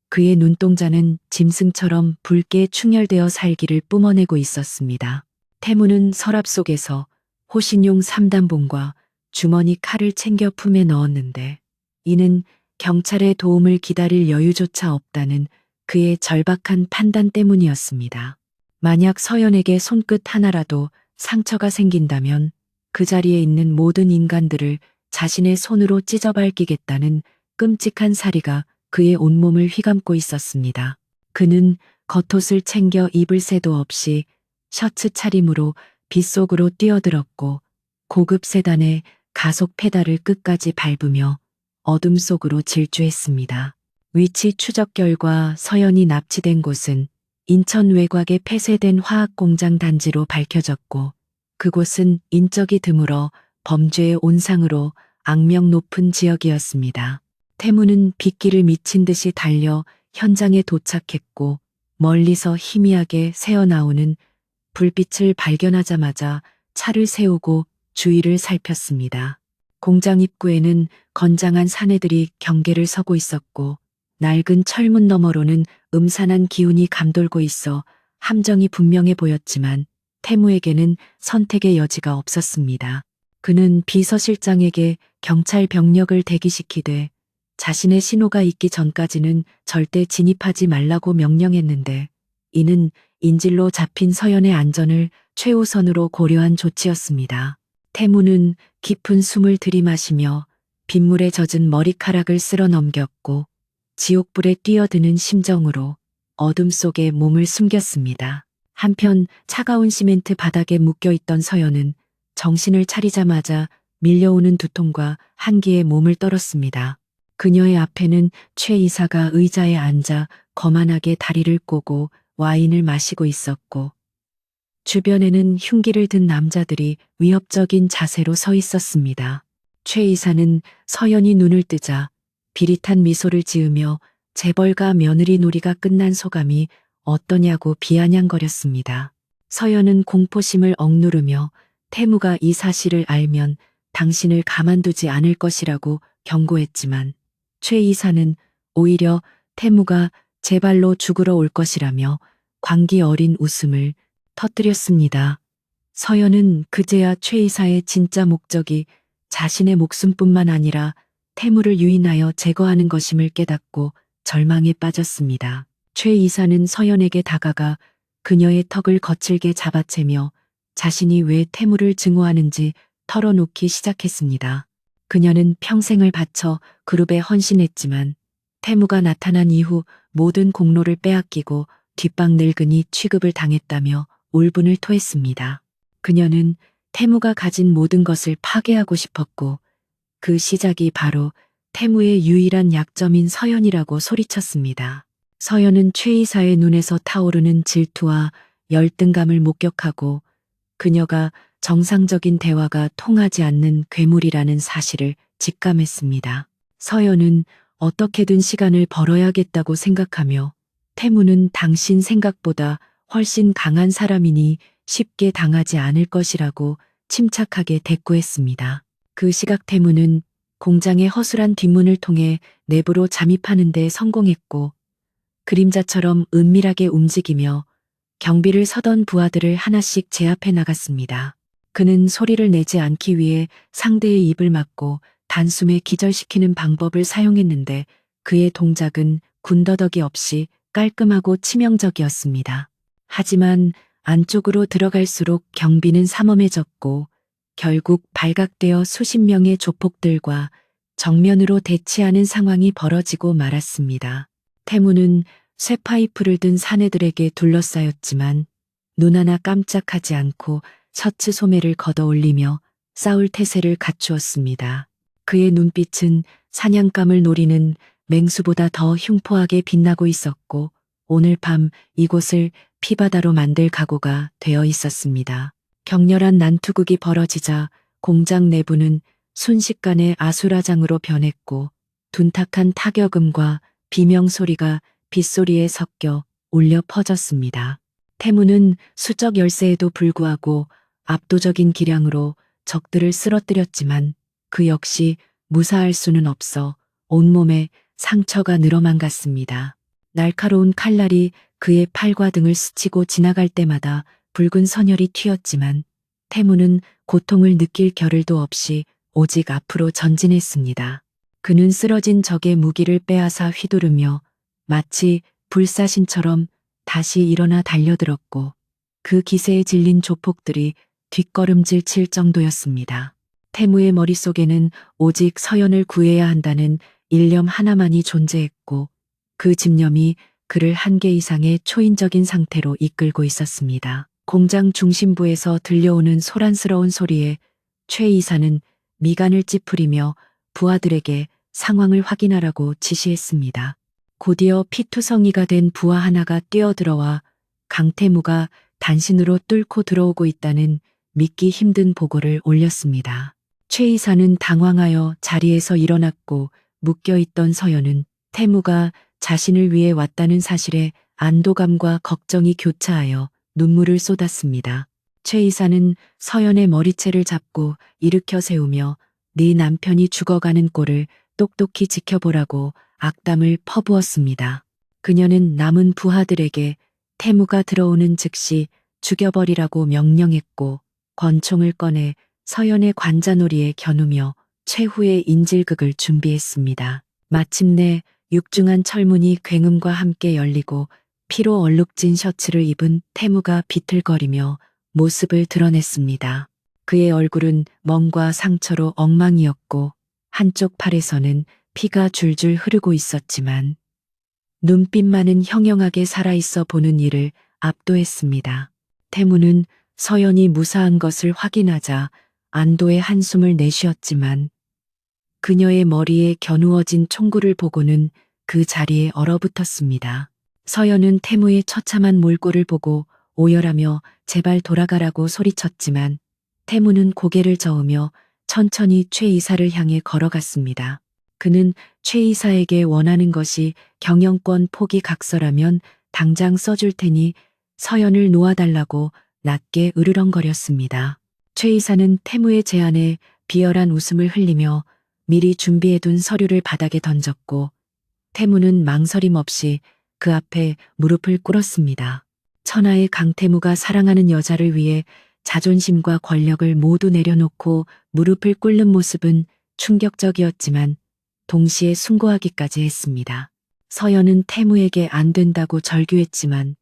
그의 눈동자는 짐승처럼 붉게 충혈되어 살기를 뿜어내고 있었습니다. 태무는 서랍 속에서 호신용 3단봉과 주머니 칼을 챙겨 품에 넣었는데 이는 경찰의 도움을 기다릴 여유조차 없다는 그의 절박한 판단 때문이었습니다. 만약 서연에게 손끝 하나라도 상처가 생긴다면 그 자리에 있는 모든 인간들을 자신의 손으로 찢어밟기겠다는 끔찍한 사리가 그의 온몸을 휘감고 있었습니다. 그는 겉옷을 챙겨 입을 새도 없이 셔츠 차림으로 빗속으로 뛰어들었고 고급 세단의 가속 페달을 끝까지 밟으며 어둠 속으로 질주했습니다. 위치 추적 결과 서연이 납치된 곳은 인천 외곽의 폐쇄된 화학공장 단지로 밝혀졌고 그곳은 인적이 드물어 범죄의 온상으로 악명 높은 지역이었습니다. 태무는 빗길을 미친 듯이 달려 현장에 도착했고 멀리서 희미하게 새어나오는 불빛을 발견하자마자 차를 세우고 주위를 살폈습니다. 공장 입구에는 건장한 사내들이 경계를 서고 있었고 낡은 철문 너머로는 음산한 기운이 감돌고 있어 함정이 분명해 보였지만 태무에게는 선택의 여지가 없었습니다. 그는 비서실장에게 경찰 병력을 대기시키되 자신의 신호가 있기 전까지는 절대 진입하지 말라고 명령했는데 이는 인질로 잡힌 서연의 안전을 최우선으로 고려한 조치였습니다. 태무는 깊은 숨을 들이마시며 빗물에 젖은 머리카락을 쓸어 넘겼고 지옥불에 뛰어드는 심정으로 어둠 속에 몸을 숨겼습니다. 한편 차가운 시멘트 바닥에 묶여있던 서연은 정신을 차리자마자 밀려오는 두통과 한기에 몸을 떨었습니다. 그녀의 앞에는 최 이사가 의자에 앉아 거만하게 다리를 꼬고 와인을 마시고 있었고 주변에는 흉기를 든 남자들이 위협적인 자세로 서 있었습니다. 최 이사는 서연이 눈을 뜨자 비릿한 미소를 지으며 재벌가 며느리 놀이가 끝난 소감이 어떠냐고 비아냥거렸습니다. 서연은 공포심을 억누르며 태무가 이 사실을 알면 당신을 가만두지 않을 것이라고 경고했지만 최 이사는 오히려 태무가 제 발로 죽으러 올 것이라며 광기 어린 웃음을 터뜨렸습니다. 서연은 그제야 최 이사의 진짜 목적이 자신의 목숨뿐만 아니라 태무를 유인하여 제거하는 것임을 깨닫고 절망에 빠졌습니다. 최 이사는 서연에게 다가가 그녀의 턱을 거칠게 잡아채며 자신이 왜 태무를 증오하는지 털어놓기 시작했습니다. 그녀는 평생을 바쳐 그룹에 헌신했지만 태무가 나타난 이후 모든 공로를 빼앗기고 뒷방 늙은이 취급을 당했다며 울분을 토했습니다. 그녀는 태무가 가진 모든 것을 파괴하고 싶었고 그 시작이 바로 태무의 유일한 약점인 서연이라고 소리쳤습니다. 서연은 최 이사의 눈에서 타오르는 질투와 열등감을 목격하고 그녀가 정상적인 대화가 통하지 않는 괴물이라는 사실을 직감했습니다. 서연은 어떻게든 시간을 벌어야겠다고 생각하며 태무는 당신 생각보다 훨씬 강한 사람이니 쉽게 당하지 않을 것이라고 침착하게 대꾸했습니다. 그 시각 태무는 공장의 허술한 뒷문을 통해 내부로 잠입하는 데 성공했고 그림자처럼 은밀하게 움직이며 경비를 서던 부하들을 하나씩 제압해 나갔습니다. 그는 소리를 내지 않기 위해 상대의 입을 막고 단숨에 기절시키는 방법을 사용했는데 그의 동작은 군더더기 없이 깔끔하고 치명적이었습니다. 하지만 안쪽으로 들어갈수록 경비는 삼엄해졌고 결국 발각되어 수십 명의 조폭들과 정면으로 대치하는 상황이 벌어지고 말았습니다. 태무는 쇠파이프를 든 사내들에게 둘러싸였지만 눈 하나 깜짝하지 않고 셔츠 소매를 걷어올리며 싸울 태세를 갖추었습니다. 그의 눈빛은 사냥감을 노리는 맹수보다 더 흉포하게 빛나고 있었고 오늘 밤 이곳을 피바다로 만들 각오가 되어 있었습니다. 격렬한 난투극이 벌어지자 공장 내부는 순식간에 아수라장으로 변했고 둔탁한 타격음과 비명소리가 빗소리에 섞여 울려 퍼졌습니다. 태무는 수적 열세에도 불구하고 압도적인 기량으로 적들을 쓰러뜨렸지만 그 역시 무사할 수는 없어 온몸에 상처가 늘어만 갔습니다. 날카로운 칼날이 그의 팔과 등을 스치고 지나갈 때마다 붉은 선혈이 튀었지만 태무는 고통을 느낄 겨를도 없이 오직 앞으로 전진했습니다. 그는 쓰러진 적의 무기를 빼앗아 휘두르며 마치 불사신처럼 다시 일어나 달려들었고 그 기세에 질린 조폭들이 뒷걸음질 칠 정도였습니다. 태무의 머릿속에는 오직 서연을 구해야 한다는 일념 하나만이 존재했고 그 집념이 그를 한계 이상의 초인적인 상태로 이끌고 있었습니다. 공장 중심부에서 들려오는 소란스러운 소리에 최 이사는 미간을 찌푸리며 부하들에게 상황을 확인하라고 지시했습니다. 곧이어 피투성이가 된 부하 하나가 뛰어들어와 강태무가 단신으로 뚫고 들어오고 있다는 믿기 힘든 보고를 올렸습니다. 최 이사는 당황하여 자리에서 일어났고 묶여있던 서연은 태무가 자신을 위해 왔다는 사실에 안도감과 걱정이 교차하여 눈물을 쏟았습니다. 최 이사는 서연의 머리채를 잡고 일으켜 세우며 네 남편이 죽어가는 꼴을 똑똑히 지켜보라고 악담을 퍼부었습니다. 그녀는 남은 부하들에게 태무가 들어오는 즉시 죽여버리라고 명령했고 권총을 꺼내 서연의 관자놀이에 겨누며 최후의 인질극을 준비했습니다. 마침내 육중한 철문이 굉음과 함께 열리고 피로 얼룩진 셔츠를 입은 태무가 비틀거리며 모습을 드러냈습니다. 그의 얼굴은 멍과 상처로 엉망이었고 한쪽 팔에서는 피가 줄줄 흐르고 있었지만 눈빛만은 형형하게 살아있어 보는 이를 압도했습니다. 태무는 서연이 무사한 것을 확인하자 안도의 한숨을 내쉬었지만 그녀의 머리에 겨누어진 총구를 보고는 그 자리에 얼어붙었습니다. 서연은 태무의 처참한 몰골을 보고 오열하며 제발 돌아가라고 소리쳤지만 태무는 고개를 저으며 천천히 최 이사를 향해 걸어갔습니다. 그는 최 이사에게 원하는 것이 경영권 포기 각서라면 당장 써줄 테니 서연을 놓아달라고 낮게 으르렁거렸습니다. 최 이사는 태무의 제안에 비열한 웃음을 흘리며 미리 준비해둔 서류를 바닥에 던졌고 태무는 망설임 없이 그 앞에 무릎을 꿇었습니다. 천하의 강태무가 사랑하는 여자를 위해 자존심과 권력을 모두 내려놓고 무릎을 꿇는 모습은 충격적이었지만 동시에 숭고하기까지 했습니다. 서연은 태무에게 안 된다고 절규했지만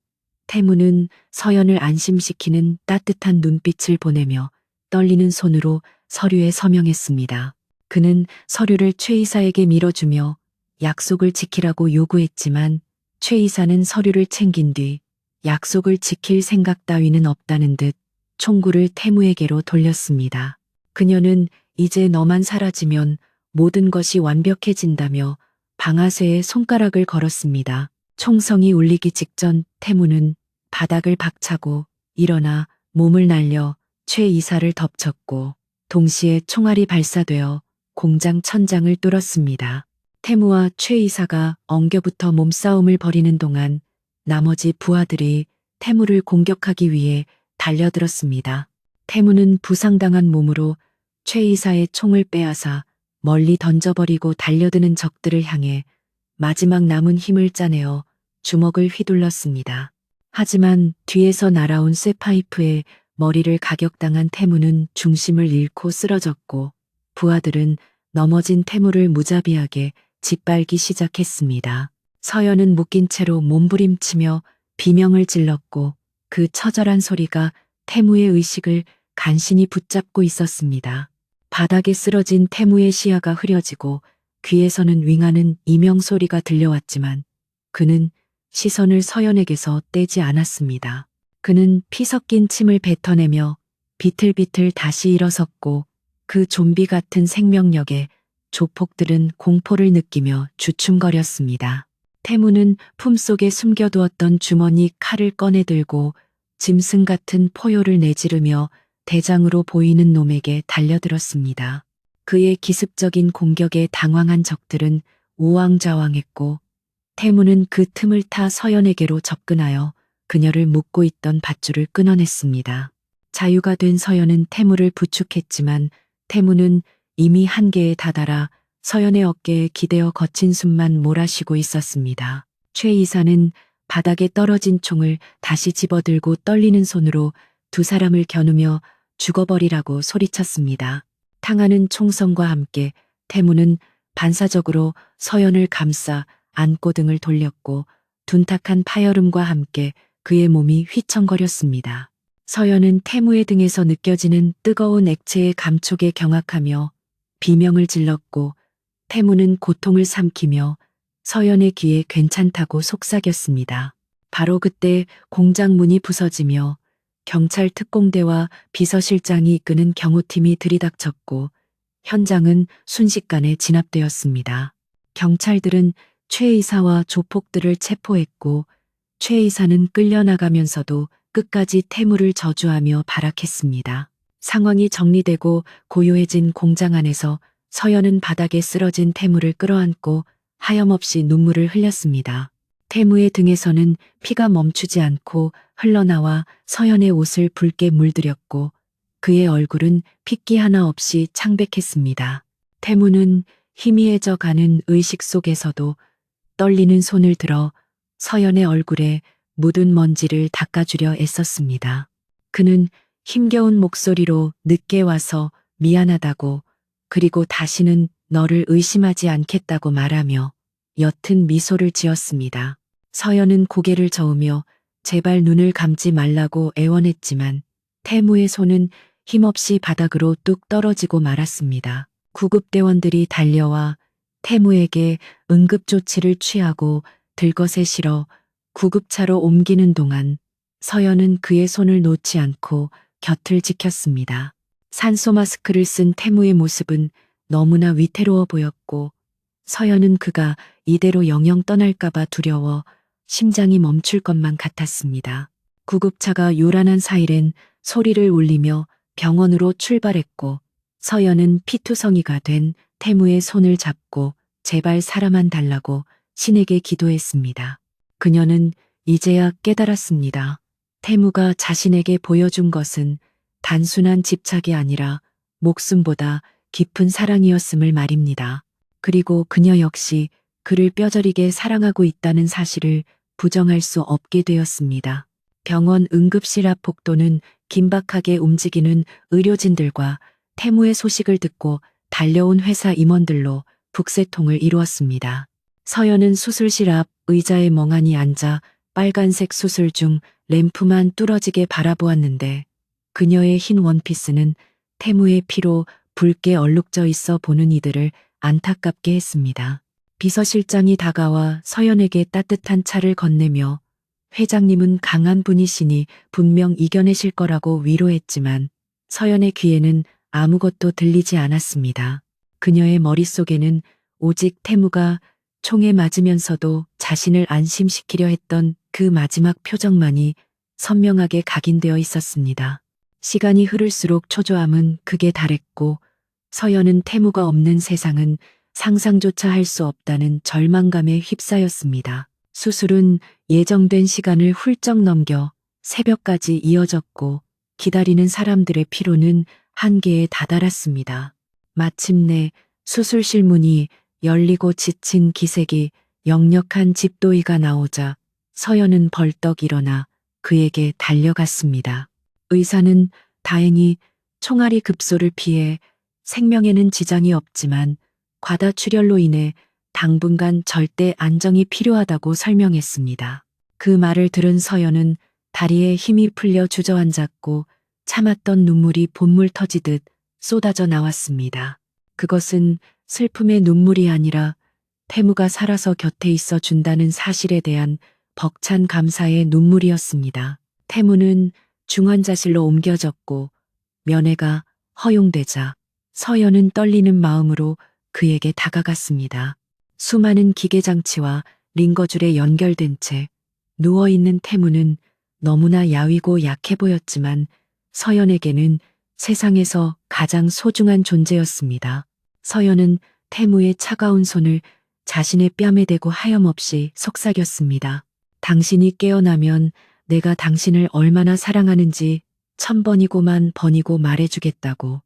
태무는 서연을 안심시키는 따뜻한 눈빛을 보내며 떨리는 손으로 서류에 서명했습니다. 그는 서류를 최 이사에게 밀어주며 약속을 지키라고 요구했지만 최 이사는 서류를 챙긴 뒤 약속을 지킬 생각 따위는 없다는 듯 총구를 태무에게로 돌렸습니다. 그녀는 이제 너만 사라지면 모든 것이 완벽해진다며 방아쇠에 손가락을 걸었습니다. 총성이 울리기 직전 태무는 바닥을 박차고 일어나 몸을 날려 최 이사를 덮쳤고 동시에 총알이 발사되어 공장 천장을 뚫었습니다. 태무와 최 이사가 엉겨붙어 몸싸움을 벌이는 동안 나머지 부하들이 태무를 공격하기 위해 달려들었습니다. 태무는 부상당한 몸으로 최 이사의 총을 빼앗아 멀리 던져버리고 달려드는 적들을 향해 마지막 남은 힘을 짜내어 주먹을 휘둘렀습니다. 하지만 뒤에서 날아온 쇠파이프에 머리를 가격당한 태무는 중심을 잃고 쓰러졌고 부하들은 넘어진 태무를 무자비하게 짓밟기 시작했습니다. 서연은 묶인 채로 몸부림치며 비명을 질렀고 그 처절한 소리가 태무의 의식을 간신히 붙잡고 있었습니다. 바닥에 쓰러진 태무의 시야가 흐려지고 귀에서는 윙하는 이명 소리가 들려왔지만 그는 시선을 서연에게서 떼지 않았습니다. 그는 피 섞인 침을 뱉어내며 비틀비틀 다시 일어섰고 그 좀비 같은 생명력에 조폭들은 공포를 느끼며 주춤거렸습니다. 태무는 품속에 숨겨두었던 주머니 칼을 꺼내 들고 짐승 같은 포효를 내지르며 대장으로 보이는 놈에게 달려들었습니다. 그의 기습적인 공격에 당황한 적들은 우왕좌왕했고 태무는 그 틈을 타 서연에게로 접근하여 그녀를 묶고 있던 밧줄을 끊어냈습니다. 자유가 된 서연은 태무를 부축했지만 태무는 이미 한계에 다다라 서연의 어깨에 기대어 거친 숨만 몰아쉬고 있었습니다. 최 이사는 바닥에 떨어진 총을 다시 집어들고 떨리는 손으로 두 사람을 겨누며 죽어버리라고 소리쳤습니다. 탕하는 총성과 함께 태무는 반사적으로 서연을 감싸 안고 등을 돌렸고 둔탁한 파열음과 함께 그의 몸이 휘청거렸습니다. 서연은 태무의 등에서 느껴지는 뜨거운 액체의 감촉에 경악하며 비명을 질렀고 태무는 고통을 삼키며 서연의 귀에 괜찮다고 속삭였습니다. 바로 그때 공장 문이 부서지며 경찰 특공대와 비서실장이 이끄는 경호팀이 들이닥쳤고 현장은 순식간에 진압되었습니다. 경찰들은 최 의사와 조폭들을 체포했고 최 의사는 끌려나가면서도 끝까지 태무를 저주하며 발악했습니다. 상황이 정리되고 고요해진 공장 안에서 서연은 바닥에 쓰러진 태무를 끌어안고 하염없이 눈물을 흘렸습니다. 태무의 등에서는 피가 멈추지 않고 흘러나와 서연의 옷을 붉게 물들였고 그의 얼굴은 핏기 하나 없이 창백했습니다. 태무는 희미해져 가는 의식 속에서도 떨리는 손을 들어 서연의 얼굴에 묻은 먼지를 닦아주려 애썼습니다. 그는 힘겨운 목소리로 늦게 와서 미안하다고 그리고 다시는 너를 의심하지 않겠다고 말하며 옅은 미소를 지었습니다. 서연은 고개를 저으며 제발 눈을 감지 말라고 애원했지만 태무의 손은 힘없이 바닥으로 뚝 떨어지고 말았습니다. 구급대원들이 달려와 태무에게 응급조치를 취하고 들것에 실어 구급차로 옮기는 동안 서연은 그의 손을 놓지 않고 곁을 지켰습니다. 산소 마스크를 쓴 태무의 모습은 너무나 위태로워 보였고 서연은 그가 이대로 영영 떠날까봐 두려워 심장이 멈출 것만 같았습니다. 구급차가 요란한 사이렌 소리를 울리며 병원으로 출발했고 서연은 피투성이가 된 태무의 손을 잡고 제발 살아만 달라고 신에게 기도했습니다. 그녀는 이제야 깨달았습니다. 태무가 자신에게 보여준 것은 단순한 집착이 아니라 목숨보다 깊은 사랑이었음을 말입니다. 그리고 그녀 역시 그를 뼈저리게 사랑하고 있다는 사실을 부정할 수 없게 되었습니다. 병원 응급실 앞 복도는 긴박하게 움직이는 의료진들과 태무의 소식을 듣고 달려온 회사 임원들로 북새통을 이루었습니다. 서연은 수술실 앞 의자에 멍하니 앉아 빨간색 수술 중 램프만 뚫어지게 바라보았는데 그녀의 흰 원피스는 태무의 피로 붉게 얼룩져 있어 보는 이들을 안타깝게 했습니다. 비서실장이 다가와 서연에게 따뜻한 차를 건네며 회장님은 강한 분이시니 분명 이겨내실 거라고 위로했지만 서연의 귀에는 아무것도 들리지 않았습니다. 그녀의 머릿속에는 오직 태무가 총에 맞으면서도 자신을 안심시키려 했던 그 마지막 표정만이 선명하게 각인되어 있었습니다. 시간이 흐를수록 초조함은 극에 달했고 서연은 태무가 없는 세상은 상상조차 할 수 없다는 절망감에 휩싸였습니다. 수술은 예정된 시간을 훌쩍 넘겨 새벽까지 이어졌고 기다리는 사람들의 피로는 한계에 다다랐습니다. 마침내 수술실 문이 열리고 지친 기색이 역력한 집도이가 나오자 서연은 벌떡 일어나 그에게 달려갔습니다. 의사는 다행히 총알이 급소를 피해 생명에는 지장이 없지만 과다출혈로 인해 당분간 절대 안정이 필요하다고 설명했습니다. 그 말을 들은 서연은 다리에 힘이 풀려 주저앉았고 참았던 눈물이 본물 터지듯 쏟아져 나왔습니다. 그것은 슬픔의 눈물이 아니라 태무가 살아서 곁에 있어 준다는 사실에 대한 벅찬 감사의 눈물이었습니다. 태무는 중환자실로 옮겨졌고 면회가 허용되자 서연은 떨리는 마음으로 그에게 다가갔습니다. 수많은 기계장치와 링거줄에 연결된 채 누워있는 태무는 너무나 야위고 약해 보였지만 서연에게는 세상에서 가장 소중한 존재였습니다. 서연은 태무의 차가운 손을 자신의 뺨에 대고 하염없이 속삭였습니다. 당신이 깨어나면 내가 당신을 얼마나 사랑하는지 1000번이고 1000번이고 말해주겠다고.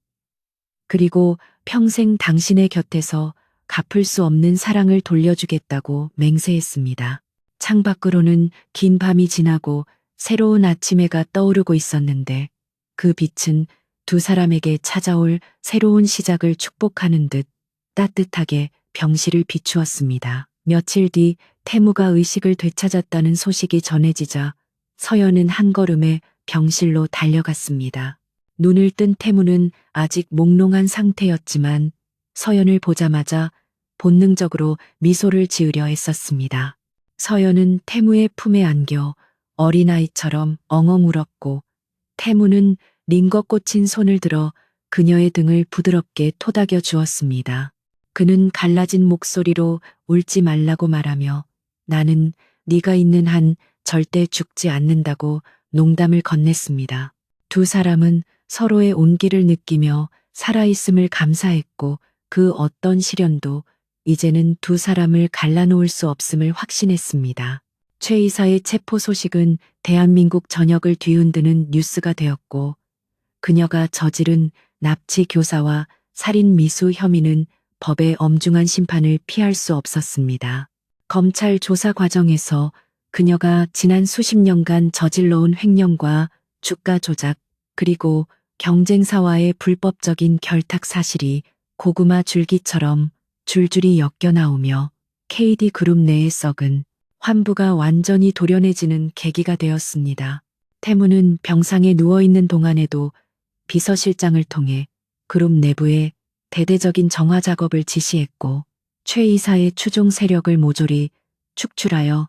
그리고 평생 당신의 곁에서 갚을 수 없는 사랑을 돌려주겠다고 맹세했습니다. 창밖으로는 긴 밤이 지나고 새로운 아침 해가 떠오르고 있었는데 그 빛은 두 사람에게 찾아올 새로운 시작을 축복하는 듯 따뜻하게 병실을 비추었습니다. 며칠 뒤 태무가 의식을 되찾았다는 소식이 전해지자 서연은 한 걸음에 병실로 달려갔습니다. 눈을 뜬 태무는 아직 몽롱한 상태였지만 서연을 보자마자 본능적으로 미소를 지으려 했었습니다. 서연은 태무의 품에 안겨 어린아이처럼 엉엉 울었고 태무는 링거 꽂힌 손을 들어 그녀의 등을 부드럽게 토닥여 주었습니다. 그는 갈라진 목소리로 울지 말라고 말하며 나는 네가 있는 한 절대 죽지 않는다고 농담을 건넸습니다. 두 사람은 서로의 온기를 느끼며 살아있음을 감사했고 그 어떤 시련도 이제는 두 사람을 갈라놓을 수 없음을 확신했습니다. 최 이사의 체포 소식은 대한민국 전역을 뒤흔드는 뉴스가 되었고 그녀가 저지른 납치 교사와 살인 미수 혐의는 법의 엄중한 심판을 피할 수 없었습니다. 검찰 조사 과정에서 그녀가 지난 수십 년간 저질러온 횡령과 주가 조작 그리고 경쟁사와의 불법적인 결탁 사실이 고구마 줄기처럼 줄줄이 엮여나오며 KD그룹 내의 썩은 환부가 완전히 도련해지는 계기가 되었습니다. 태무는 병상에 누워있는 동안에도 비서실장을 통해 그룹 내부에 대대적인 정화 작업을 지시했고 최 이사의 추종 세력을 모조리 축출하여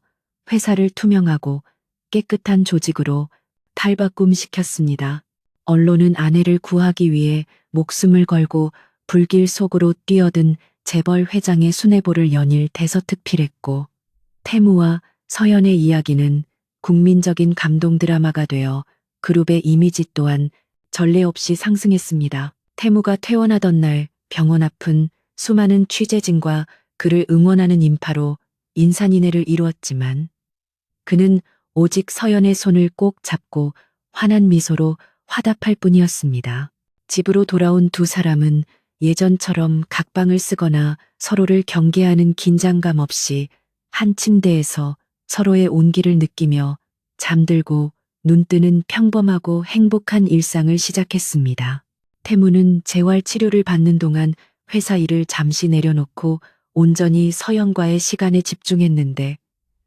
회사를 투명하고 깨끗한 조직으로 탈바꿈시켰습니다. 언론은 아내를 구하기 위해 목숨을 걸고 불길 속으로 뛰어든 재벌 회장의 수뇌부를 연일 대서특필했고 태무와 서연의 이야기는 국민적인 감동 드라마가 되어 그룹의 이미지 또한 전례 없이 상승했습니다. 태무가 퇴원하던 날 병원 앞은 수많은 취재진과 그를 응원하는 인파로 인산인해를 이루었지만 그는 오직 서연의 손을 꼭 잡고 환한 미소로 화답할 뿐이었습니다. 집으로 돌아온 두 사람은 예전처럼 각방을 쓰거나 서로를 경계하는 긴장감 없이 한 침대에서 서로의 온기를 느끼며 잠들고 눈뜨는 평범하고 행복한 일상을 시작했습니다. 태무는 재활 치료를 받는 동안 회사 일을 잠시 내려놓고 온전히 서연과의 시간에 집중했는데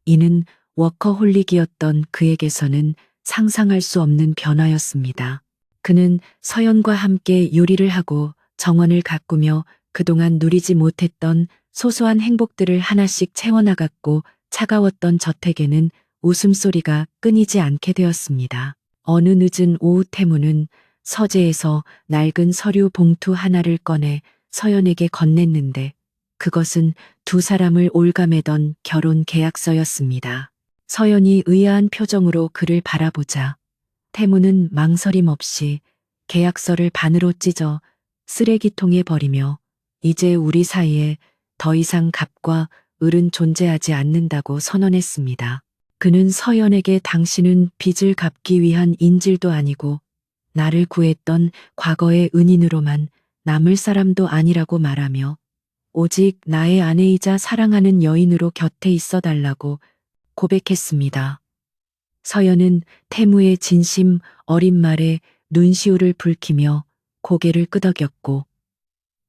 이는 워커홀릭이었던 그에게서는 상상할 수 없는 변화였습니다. 그는 서연과 함께 요리를 하고 정원을 가꾸며 그동안 누리지 못했던 소소한 행복들을 하나씩 채워나갔고 차가웠던 저택에는 웃음소리가 끊이지 않게 되었습니다. 어느 늦은 오후 태무는 서재에서 낡은 서류 봉투 하나를 꺼내 서연에게 건넸는데 그것은 두 사람을 올가매던 결혼 계약서였습니다. 서연이 의아한 표정으로 그를 바라보자 태무는 망설임 없이 계약서를 반으로 찢어 쓰레기통에 버리며 이제 우리 사이에 더 이상 갑과 을은 존재하지 않는다고 선언했습니다. 그는 서연에게 당신은 빚을 갚기 위한 인질도 아니고 나를 구했던 과거의 은인으로만 남을 사람도 아니라고 말하며 오직 나의 아내이자 사랑하는 여인으로 곁에 있어 달라고 고백했습니다. 서연은 태무의 진심 어린 말에 눈시울을 붉히며 고개를 끄덕였고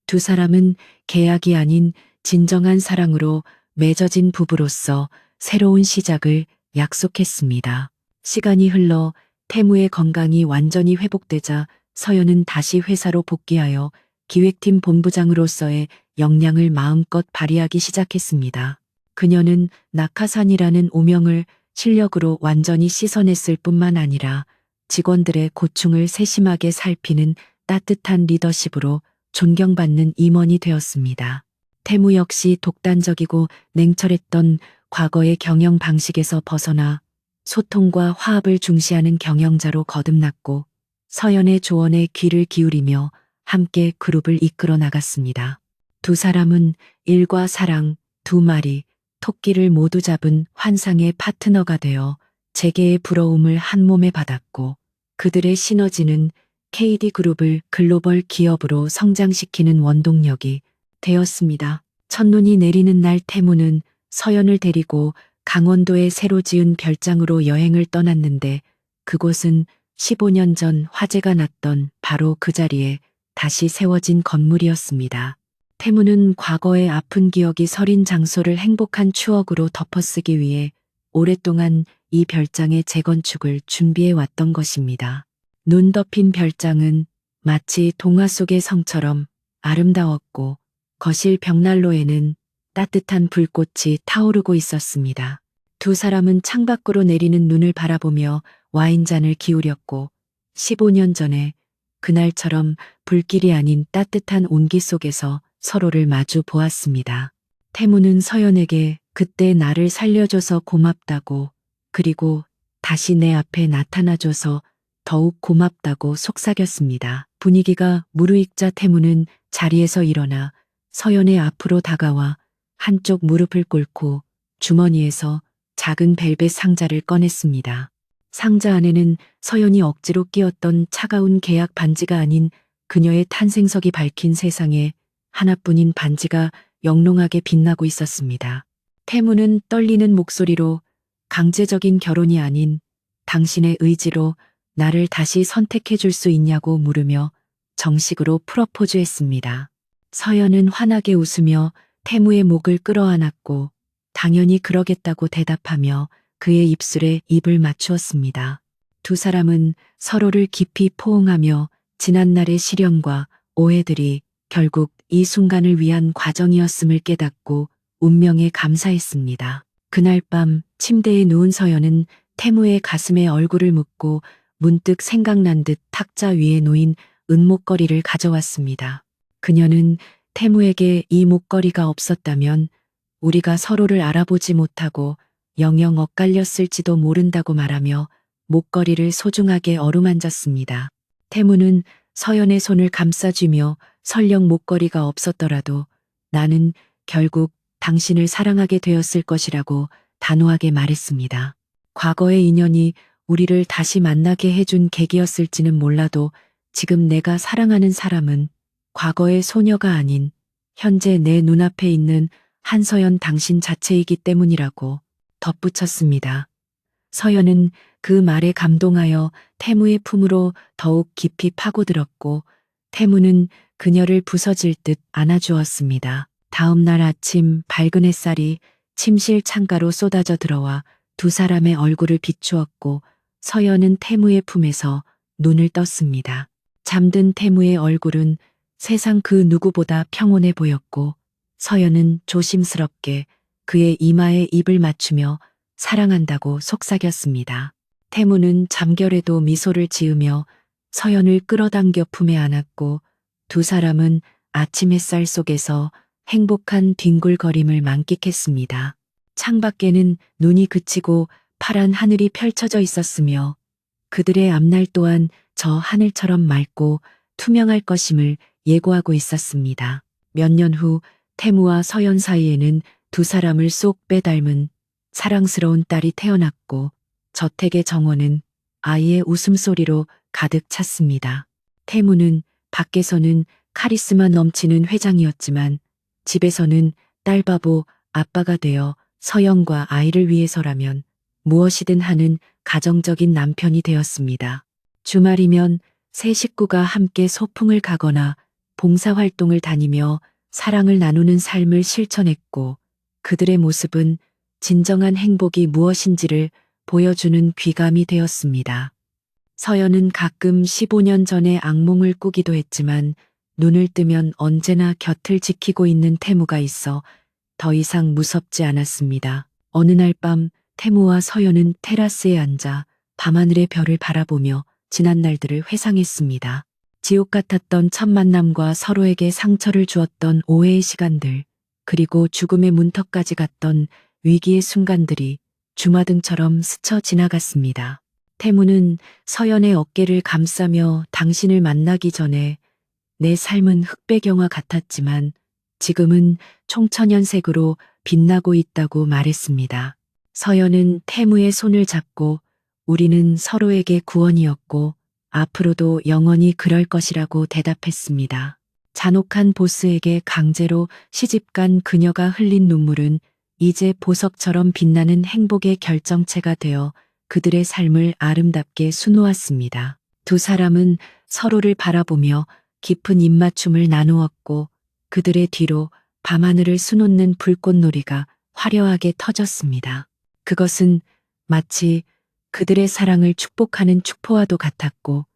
두 사람은 계약이 아닌 진정한 사랑으로 맺어진 부부로서 새로운 시작을 약속했습니다. 시간이 흘러 태무의 건강이 완전히 회복되자 서연은 다시 회사로 복귀하여 기획팀 본부장으로서의 역량을 마음껏 발휘하기 시작했습니다. 그녀는 낙하산이라는 오명을 실력으로 완전히 씻어냈을 뿐만 아니라 직원들의 고충을 세심하게 살피는 따뜻한 리더십으로 존경받는 임원이 되었습니다. 태무 역시 독단적이고 냉철했던 과거의 경영 방식에서 벗어나 소통과 화합을 중시하는 경영자로 거듭났고 서연의 조언에 귀를 기울이며 함께 그룹을 이끌어 나갔습니다. 두 사람은 일과 사랑, 두 마리 토끼를 모두 잡은 환상의 파트너가 되어 재계의 부러움을 한 몸에 받았고 그들의 시너지는 KD그룹을 글로벌 기업으로 성장시키는 원동력이 되었습니다. 첫눈이 내리는 날 태무는 서연을 데리고 강원도에 새로 지은 별장으로 여행을 떠났는데 그곳은 15년 전 화재가 났던 바로 그 자리에 다시 세워진 건물이었습니다. 태무는 과거의 아픈 기억이 서린 장소를 행복한 추억으로 덮어쓰기 위해 오랫동안 이 별장의 재건축을 준비해 왔던 것입니다. 눈 덮인 별장은 마치 동화 속의 성처럼 아름다웠고 거실 벽난로에는 따뜻한 불꽃이 타오르고 있었습니다. 두 사람은 창밖으로 내리는 눈을 바라보며 와인잔을 기울였고 15년 전에 그날처럼 불길이 아닌 따뜻한 온기 속에서 서로를 마주 보았습니다. 태무는 서연에게 그때 나를 살려줘서 고맙다고, 그리고 다시 내 앞에 나타나줘서 더욱 고맙다고 속삭였습니다. 분위기가 무르익자 태무는 자리에서 일어나 서연의 앞으로 다가와 한쪽 무릎을 꿇고 주머니에서 작은 벨벳 상자를 꺼냈습니다. 상자 안에는 서연이 억지로 끼웠던 차가운 계약 반지가 아닌 그녀의 탄생석이 밝힌 세상에 하나뿐인 반지가 영롱하게 빛나고 있었습니다. 태무는 떨리는 목소리로 강제적인 결혼이 아닌 당신의 의지로 나를 다시 선택해 줄 수 있냐고 물으며 정식으로 프러포즈했습니다. 서연은 환하게 웃으며 태무의 목을 끌어안았고 당연히 그러겠다고 대답하며 그의 입술에 입을 맞추었습니다. 두 사람은 서로를 깊이 포옹하며 지난날의 시련과 오해들이 결국 이 순간을 위한 과정이었음을 깨닫고 운명에 감사했습니다. 그날 밤 침대에 누운 서연은 태무의 가슴에 얼굴을 묻고 문득 생각난 듯 탁자 위에 놓인 은목걸이를 가져왔습니다. 그녀는 태무에게 이 목걸이가 없었다면 우리가 서로를 알아보지 못하고 영영 엇갈렸을지도 모른다고 말하며 목걸이를 소중하게 어루만졌습니다. 태무는 서연의 손을 감싸쥐며 설령 목걸이가 없었더라도 나는 결국 당신을 사랑하게 되었을 것이라고 단호하게 말했습니다. 과거의 인연이 우리를 다시 만나게 해준 계기였을지는 몰라도 지금 내가 사랑하는 사람은 과거의 소녀가 아닌 현재 내 눈앞에 있는 한서연 당신 자체이기 때문이라고 덧붙였습니다. 서연은 그 말에 감동하여 태무의 품으로 더욱 깊이 파고들었고 태무는 그녀를 부서질 듯 안아주었습니다. 다음 날 아침 밝은 햇살이 침실 창가로 쏟아져 들어와 두 사람의 얼굴을 비추었고 서연은 태무의 품에서 눈을 떴습니다. 잠든 태무의 얼굴은 세상 그 누구보다 평온해 보였고 서연은 조심스럽게 그의 이마에 입을 맞추며 사랑한다고 속삭였습니다. 태무는 잠결에도 미소를 지으며 서연을 끌어당겨 품에 안았고 두 사람은 아침 햇살 속에서 행복한 뒹굴거림을 만끽했습니다. 창밖에는 눈이 그치고 파란 하늘이 펼쳐져 있었으며 그들의 앞날 또한 저 하늘처럼 맑고 투명할 것임을 예고하고 있었습니다. 몇 년 후 태무와 서연 사이에는 두 사람을 쏙 빼닮은 사랑스러운 딸이 태어났고 저택의 정원은 아이의 웃음소리로 가득 찼습니다. 태무는 밖에서는 카리스마 넘치는 회장이었지만 집에서는 딸바보 아빠가 되어 서연과 아이를 위해서라면 무엇이든 하는 가정적인 남편이 되었습니다. 주말이면 세 식구가 함께 소풍을 가거나 봉사활동을 다니며 사랑을 나누는 삶을 실천했고 그들의 모습은 진정한 행복이 무엇인지를 보여주는 귀감이 되었습니다. 서연은 가끔 15년 전의 악몽을 꾸기도 했지만 눈을 뜨면 언제나 곁을 지키고 있는 태무가 있어 더 이상 무섭지 않았습니다. 어느 날 밤 태무와 서연은 테라스에 앉아 밤하늘의 별을 바라보며 지난 날들을 회상했습니다. 지옥 같았던 첫 만남과 서로에게 상처를 주었던 오해의 시간들, 그리고 죽음의 문턱까지 갔던 위기의 순간들이 주마등처럼 스쳐 지나갔습니다. 태무는 서연의 어깨를 감싸며 당신을 만나기 전에 내 삶은 흑백영화 같았지만 지금은 총천연색으로 빛나고 있다고 말했습니다. 서연은 태무의 손을 잡고 우리는 서로에게 구원이었고 앞으로도 영원히 그럴 것이라고 대답했습니다. 잔혹한 보스에게 강제로 시집간 그녀가 흘린 눈물은 이제 보석처럼 빛나는 행복의 결정체가 되어 그들의 삶을 아름답게 수놓았습니다. 두 사람은 서로를 바라보며 깊은 입맞춤을 나누었고 그들의 뒤로 밤하늘을 수놓는 불꽃놀이가 화려하게 터졌습니다. 그것은 마치 그들의 사랑을 축복하는 축포와도 같았고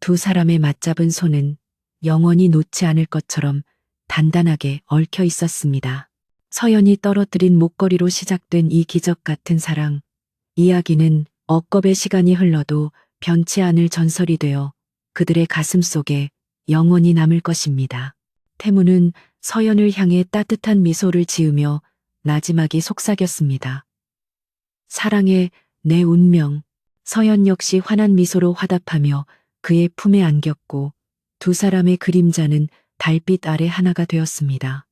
두 사람의 맞잡은 손은 영원히 놓지 않을 것처럼 단단하게 얽혀 있었습니다. 서연이 떨어뜨린 목걸이로 시작된 이 기적 같은 사랑, 이야기는 억겁의 시간이 흘러도 변치 않을 전설이 되어 그들의 가슴 속에 영원히 남을 것입니다. 태무는 서연을 향해 따뜻한 미소를 지으며 나지막이 속삭였습니다. 사랑해, 내 운명. 서연 역시 환한 미소로 화답하며 그의 품에 안겼고 두 사람의 그림자는 달빛 아래 하나가 되었습니다.